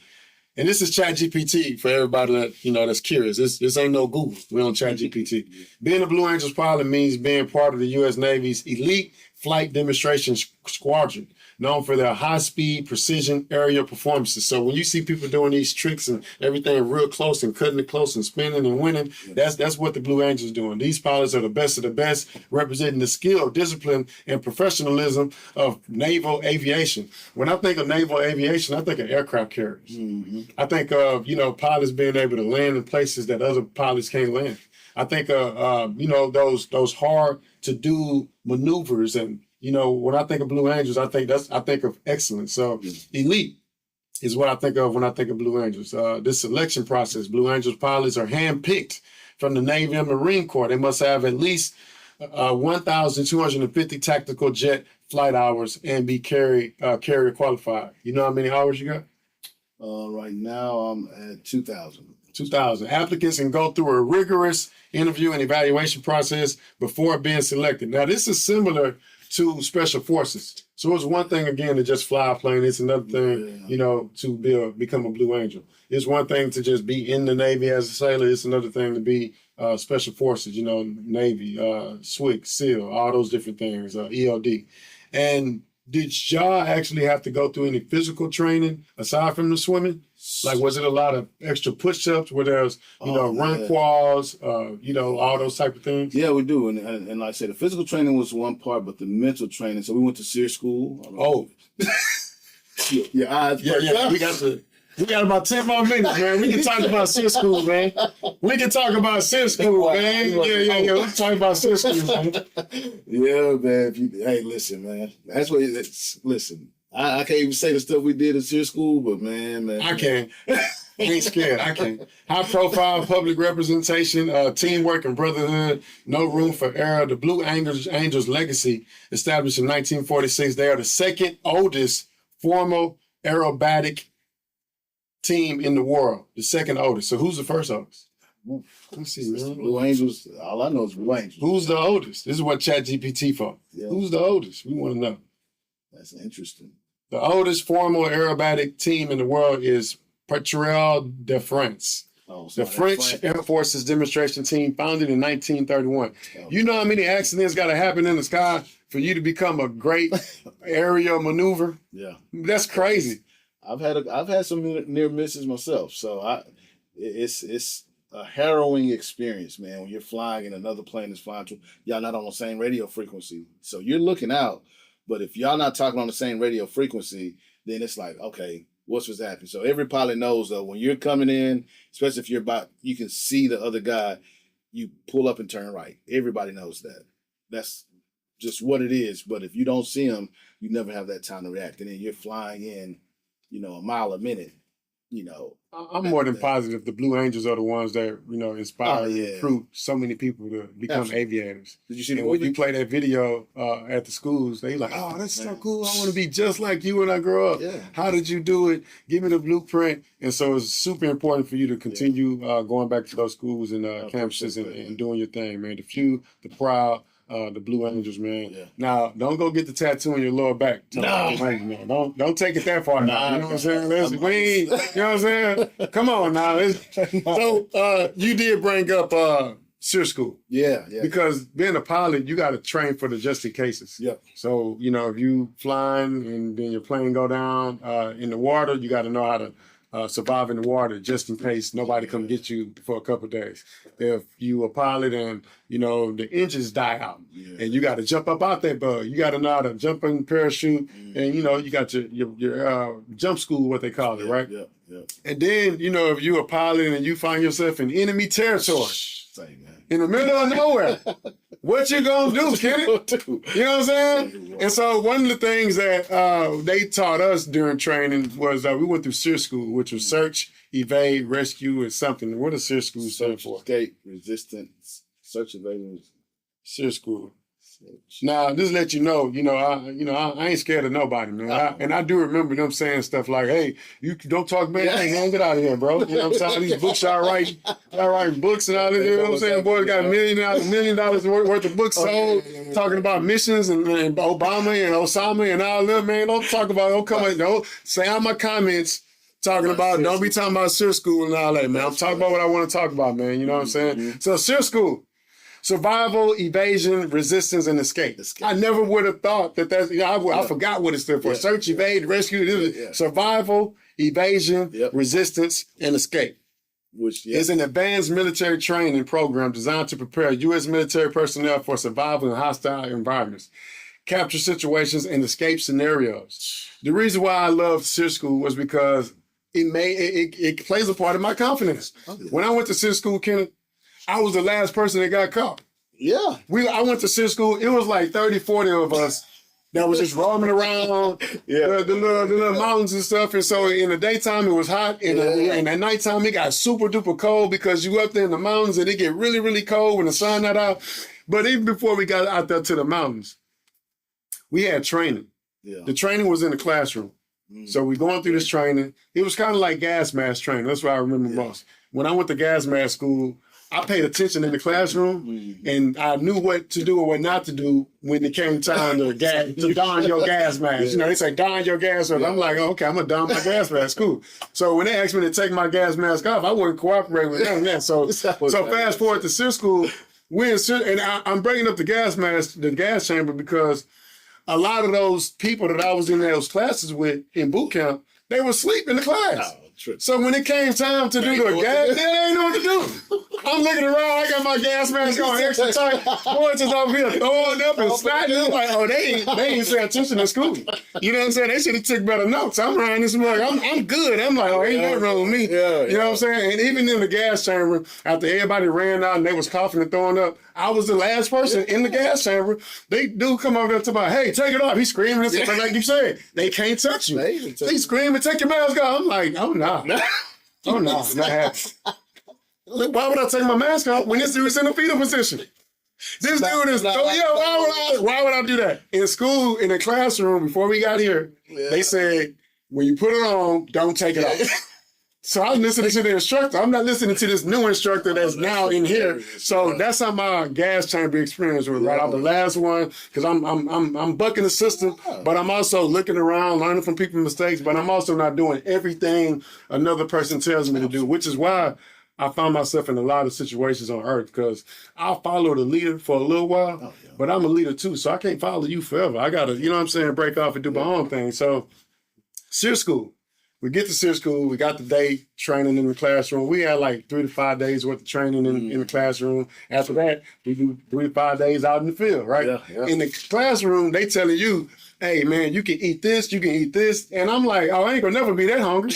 and this is ChatGPT for everybody that, that's curious. This ain't no Google. We're on ChatGPT. Being a Blue Angels pilot means being part of the U.S. Navy's elite flight demonstration squadron, known for their high-speed, precision aerial performances. So when you see people doing these tricks and everything real close and cutting it close and spinning and winning, that's what the Blue Angels doing. These pilots are the best of the best, representing the skill, discipline, and professionalism of naval aviation. When I think of naval aviation, I think of aircraft carriers. Mm-hmm. I think of, pilots being able to land in places that other pilots can't land. I think of, those hard-to-do maneuvers and, when I think of Blue Angels, I think of excellence. So elite. is what I think of when I think of Blue Angels. This selection process, Blue Angels pilots are handpicked from the Navy and Marine Corps. They must have at least 1,250 tactical jet flight hours and be carrier qualified. You know how many hours you got? Right now I'm at 2,000. 2,000. Applicants can go through a rigorous interview and evaluation process before being selected. Now, this is similar to Special Forces. So it's one thing, again, to just fly a plane. It's another thing, you know, to become a Blue Angel. It's one thing to just be in the Navy as a sailor. It's another thing to be Special Forces, you know, Navy, SWIC, SEAL, all those different things, ELD. And did y'all actually have to go through any physical training aside from the swimming? Like, was it a lot of extra push-ups where there's, you know, run quals, you know, all those type of things? Yeah, we do. And like I said, the physical training was one part, but the mental training. So we went to SEER School. Oh. Your eyes. Yeah. We got about 10 more minutes, man. We can talk about SEER School, man. We can talk about SEER School, man. Yeah. We can talk about SEER School, man. Yeah, man. Hey, listen, man. That's what listen. I can't even say the stuff we did at SEER School, but man. I can. I ain't scared. I can. High profile public representation, teamwork and brotherhood, no room for error. The Blue Angels legacy, established in 1946. They are the second oldest formal aerobatic team in the world. The second oldest. So who's the first oldest? Let's see, man. Blue Angels. All I know is Blue Angels. Who's the oldest? This is what ChatGPT for. Yeah. Who's the oldest? We want to know. That's interesting. The oldest formal aerobatic team in the world is Patriote de France. The French Air Force's demonstration team, founded in 1931. You know how many accidents got to happen in the sky for you to become a great aerial maneuver? Yeah, that's crazy. I've had some near misses myself, so it's a harrowing experience, man. When you're flying and another plane is flying through, y'all not on the same radio frequency, so you're looking out. But if y'all not talking on the same radio frequency, then it's like, okay, what's happening? So every pilot knows though, when you're coming in, especially if you can see the other guy, you pull up and turn right. Everybody knows that. That's just what it is. But if you don't see them, you never have that time to react. And then you're flying in, you know, a mile a minute, you know. I'm more than positive the Blue Angels are the ones that, you know, inspire and recruit so many people to become aviators. Did you see the movie? When you play that video at the schools, they like, oh, that's so cool. I want to be just like you when I grow up. Yeah. How did you do it? Give me the blueprint. And so it's super important for you to continue going back to those schools and campuses and doing your thing, man. The few, the proud, the Blue Angels, man. Yeah. Now, don't go get the tattoo on your lower back. No. Don't take it that far now. You know what I'm saying? You know what I'm saying? Come on now. So you did bring up SEER School. Yeah. Because being a pilot, you got to train for the just in cases. Yeah. So, you know, if you flying and then your plane go down in the water, you got to know how to survive in the water just in case nobody come get you for a couple of days. If you a pilot and, you know, the engines die out and you got to jump up out that bug, you got to know how to jump in parachute and, you know, you got your jump school, what they call it, right? Yeah. And then, you know, if you a pilot and you find yourself in enemy territory, in the middle of nowhere, what you gonna do, Kenneth? You know what I'm saying? And so one of the things that they taught us during training was we went through SEER School, which was search, evade, rescue, and something. What does SEER School stand for? Escape, resistance, search, evade, SEER School. Now, just let you know, I ain't scared of nobody, man. And I do remember them saying stuff like, "Hey, you don't talk bad, hey, get out of here, bro." You know what I'm saying? All these books y'all writing books and all this. You know what I'm saying? Boys got $1 million worth of books sold, talking about missions and Obama and Osama and all that. Man, don't say all my comments. Talking about, don't be talking about SEER School and all that, man. I'm talking about what I want to talk about, man. You know what I'm saying? So SEER School. Survival, evasion, resistance, and escape. I never would have thought that's, I forgot what it stood for. Search, evade, rescue. Survival, evasion, resistance, and escape. Which is an advanced military training program designed to prepare U.S. military personnel for survival in hostile environments, capture situations, and escape scenarios. The reason why I love SEER School was because it plays a part of my confidence. When I went to SEER School, Kenneth, I was the last person that got caught. Yeah. I went to SEER School. It was like 30, 40 of us that was just roaming around the little mountains and stuff. And so in the daytime it was hot, and at nighttime it got super duper cold because you up there in the mountains and it get really, really cold when the sun not out. But even before we got out there to the mountains, we had training. Yeah. The training was in the classroom. So we going through this training. It was kind of like gas mask training. That's what I remember most. When I went to gas mask school, I paid attention in the classroom, and I knew what to do or what not to do when it came time to don your gas mask. You know, they say don your gas mask. I'm like, okay, I'm gonna don my gas mask. Cool. So when they asked me to take my gas mask off, I wouldn't cooperate with them. So fast forward to SEER School, we're in SEER, and I'm bringing up the gas mask, the gas chamber, because a lot of those people that I was in those classes with in boot camp, they were asleep in the class. So when it came time to do the gas, they didn't know what to do. I'm looking around, I got my gas mask on extra tight. Boys just over here throwing up and snotting. I'm like, oh, they ain't paying attention in school. You know what I'm saying? They should have took better notes. I'm around this morning, I'm good. I'm like, oh, ain't nothing wrong with me. You know what I'm saying? And even in the gas chamber, after everybody ran out and they was coughing and throwing up, I was the last person in the gas chamber. They do come over there to my, hey, take it off. He's screaming and stuff like you said. They can't touch you. They screaming, take your mask off. I'm like, oh, no. Oh, no, not happening. Look, why would I take my mask off when this dude's in the fetal position? This dude is, why would I do that? In school, in the classroom, before we got here, they said, when you put it on, don't take it off. So I'm listening to the instructor. I'm not listening to this new instructor that's now in here. So that's how my gas chamber experience was, right? I'm the last one because I'm bucking the system, but I'm also looking around, learning from people's mistakes, but I'm also not doing everything another person tells me to do, which is why I found myself in a lot of situations on Earth, because I'll follow the leader for a little while, but I'm a leader too, so I can't follow you forever. I got to, you know what I'm saying, break off and do my own thing. So SEER School. We get to SEER School, we got the day training in the classroom. We had like 3 to 5 days worth of training in the classroom. After that, we do 3 to 5 days out in the field, right? In the classroom, they telling you, hey man, you can eat this, you can eat this. And I'm like, oh, I ain't gonna never be that hungry.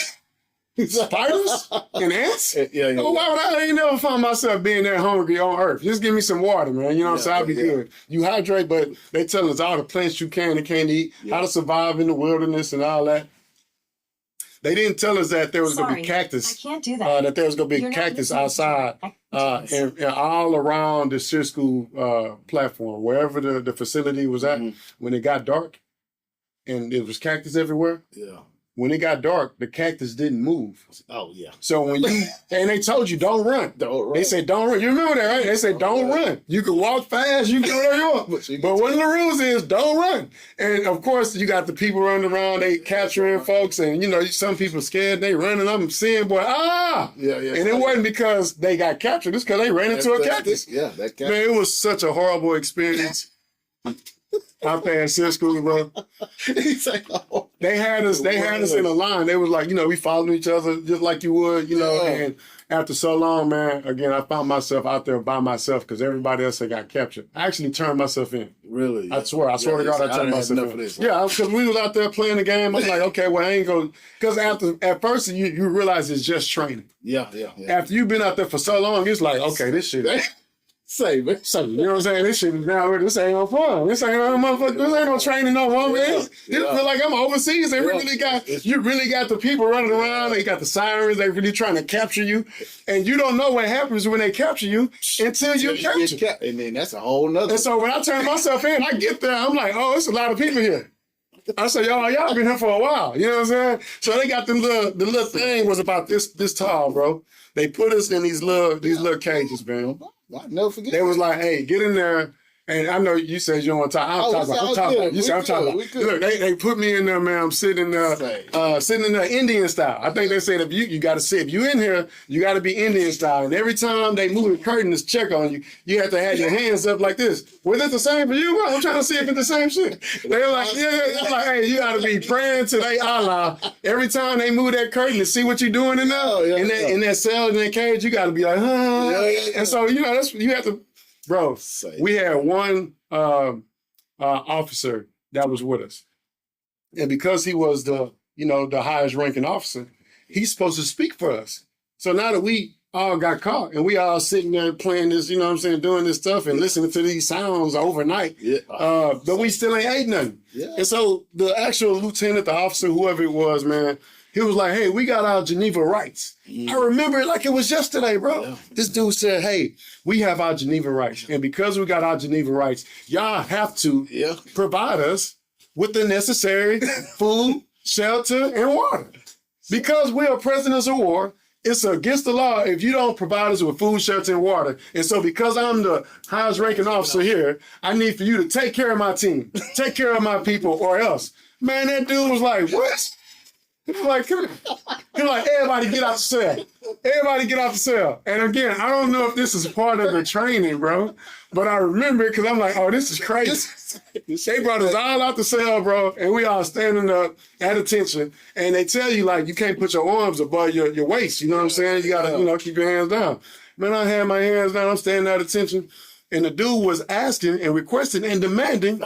Spiders and ants? Oh, why would I ain't never find myself being that hungry on Earth? Just give me some water, man. You know what I'm saying? I'll be good. You hydrate, but they tell us all the plants you can and can't eat, how to survive in the wilderness and all that. They didn't tell us that there was going to be cactus. I can't do that. That there was going to be cactus outside and all around the SEER School platform, wherever the facility was at. When it got dark and it was cactus everywhere. When it got dark, the cactus didn't move. Oh, yeah. So when you, and they told you, don't run. Don't run. They said, don't run. You remember that, right? They said, don't run. You can walk fast, you can do whatever you want. But one of the rules is, don't run. And of course, you got the people running around, they capturing folks, and you know, some people scared, they running. I'm seeing, boy, And it wasn't because they got captured, it's because they ran into a cactus. That cactus. Man, it was such a horrible experience. I passed SEER School, bro. They had us in a line. They was like, you know, we followed each other just like you would, you know. And after so long, man, again, I found myself out there by myself because everybody else had got captured. I actually turned myself in. Really? I swear to God, I turned myself in. Yeah, because we was out there playing the game. I'm like, okay, well, I ain't going to, because at first you realize it's just training. After you've been out there for so long, it's like, okay, this shit. You know what I'm saying? This shit is now, this ain't no fun. This ain't no motherfucker. This ain't no training no more, man. This feel like I'm overseas. They you really got the people running around. They got the sirens. They really trying to capture you. And you don't know what happens when they capture you until you capture. And then that's a whole nother. And so when I turn myself in, I get there, I'm like, oh, it's a lot of people here. I said, y'all been here for a while. You know what I'm saying? So they got the little thing was about this tall, bro. They put us in these little cages, man. I'll never forget. They was like, hey, get in there. And I know you said you don't want to talk. I'm talking about. You said I'm talking about. Look, they put me in there, man. I'm sitting there, Indian style. I think they said if you got to sit. If you in here, you got to be Indian style. And every time they move the curtain to check on you, you have to have your hands up like this. Was it the same for you? I'm trying to see if it's the same shit. They were like, It's like, hey, you got to be praying to they Allah every time they move that curtain to see what you're doing in there. In that cell, in that cage, you got to be like, And so, you know, you have to. Bro, we had one officer that was with us. And because he was the highest ranking officer, he's supposed to speak for us. So now that we all got caught. And we all sitting there playing this, you know what I'm saying, doing this stuff and listening to these sounds overnight. Yeah. But we still ain't ate nothing. Yeah. And so the actual lieutenant, the officer, whoever it was, man, he was like, hey, we got our Geneva rights. I remember it like it was yesterday, bro. Yeah. This dude said, hey, we have our Geneva rights. And because we got our Geneva rights, y'all have to provide us with the necessary food, shelter, and water. Because we are prisoners of war, it's against the law if you don't provide us with food, shelter, and water. And so because I'm the highest ranking officer here, I need for you to take care of my team, take care of my people, or else. Man, that dude was like, what? He was like, come on. He was like, everybody get out the cell. Everybody get out the cell. And again, I don't know if this is part of the training, bro, but I remember it because I'm like, oh, this is crazy. They brought us all out the cell, bro, and we all standing up at attention. And they tell you, like, you can't put your arms above your waist. You know what I'm saying? You got to, keep your hands down. Man, I had my hands down. I'm standing at attention. And the dude was asking and requesting and demanding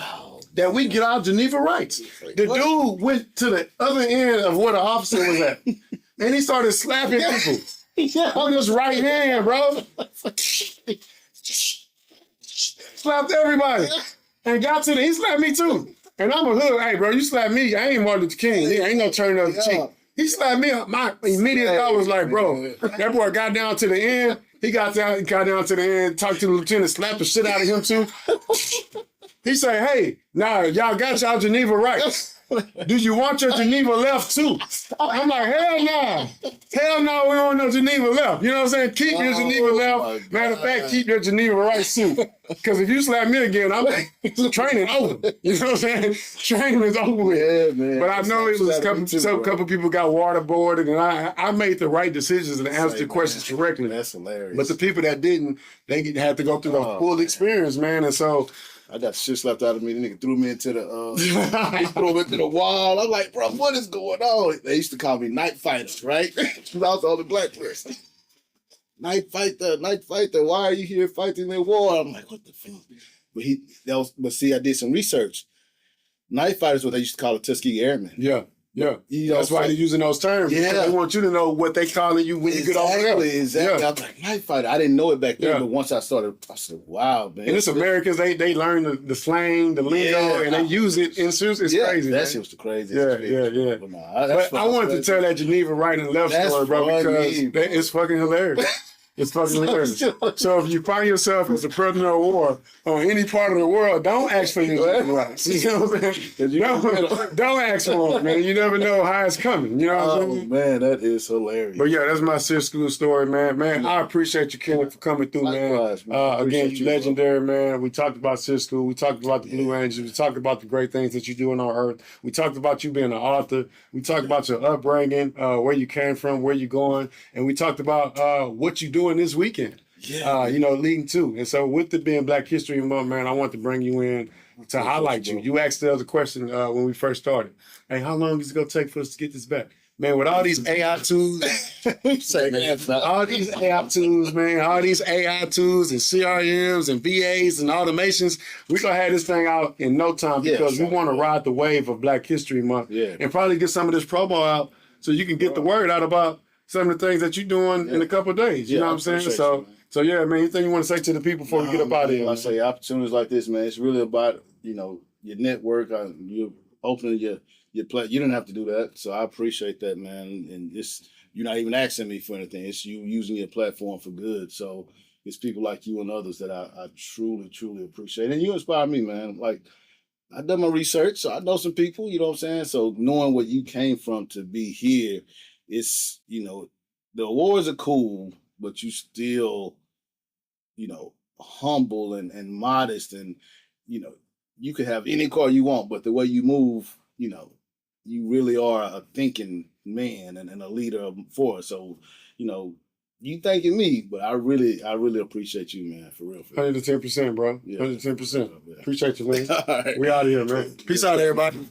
that we get our Geneva rights. The dude went to the other end of where the officer was at. And he started slapping people on his right hand, bro. Slapped everybody. And got to he slapped me too. And I'm a hood. Hey, bro, you slapped me. I ain't Martin Luther King. Ain't no turning up the cheek. He slapped me. My immediate thought was like, bro, that boy got down to the end. He got down to the end, talked to the lieutenant, slapped the shit out of him too. He said, hey, now y'all got y'all Geneva rights. Do you want your Geneva left too? I'm like, hell no. Hell no, we don't want no Geneva left. You know what I'm saying? Keep your Geneva left. Matter of fact, keep your Geneva rights too. Because if you slap me again, I'm like, training over. You know what I'm saying? Training is over with. Yeah, man. But I know it was a couple people got waterboarded, and I made the right decisions and answered the questions correctly. That's hilarious. But the people that didn't, they had to go through the full experience, man. And so I got shit slapped out of me. The nigga threw me into he threw me into the wall. I'm like, bro, what is going on? They used to call me Night Fighter, right? I was the only black person. Night Fighter. Why are you here fighting in war? I'm like, what the fuck? But see, I did some research. Night Fighter is what they used to call a Tuskegee Airman. Yeah. That's why they're using those terms. Yeah. They want you to know what they calling you when you get over there. Exactly. I was like, Night Fighter. I didn't know it back then, but once I started, I said, wow, man. And it's Americans, they learn the slang, the lingo, and they use it in suits. It's crazy, that man. shit was the craziest. Yeah. But I wanted to tell that Geneva right and left story, bro, because it's fucking hilarious. It's fucking hilarious. So if you find yourself as a prisoner of war on any part of the world, don't ask for your rights. You know what I'm saying? Don't ask for them, man. You never know how it's coming. You know what I'm saying? Oh, man, that is hilarious. But yeah, that's my SEER School story, man. Man, I appreciate you, Kenneth, for coming through, man. Again, you legendary, man. We talked about SEER School. We talked about the Blue Angels. We talked about the great things that you do on our earth. We talked about you being an author. We talked about your upbringing, where you came from, where you're going. And we talked about what you're doing this weekend. Leading to. And so with it being Black History Month, man, I want to bring you in to highlight you. You asked the other question when we first started. Hey, how long is it going to take for us to get this back? Man, with all these AI tools, all these AI tools, man, all these AI tools and CRMs and VAs and automations, we're going to have this thing out in no time because we want to ride the wave of Black History Month and probably get some of this promo out so you can get the word out about some of the things that you're doing in a couple of days. You know what I'm saying? So yeah, man, anything you want to say to the people before we get up out of here? I say opportunities like this, man, it's really about, your network, you're opening your play. You didn't have to do that. So I appreciate that, man. And you're not even asking me for anything. It's you using your platform for good. So it's people like you and others that I truly, truly appreciate. And you inspire me, man. Like, I've done my research, so I know some people, you know what I'm saying? So knowing where you came from to be here, it's, the awards are cool, but you still, humble and modest, and, you could have any car you want, but the way you move, you really are a thinking man and a leader for us. So, you thanking me, but I really appreciate you, man, for real. 110%, bro. 110%. Appreciate you, man. Right. We out of here, man. Peace out, everybody.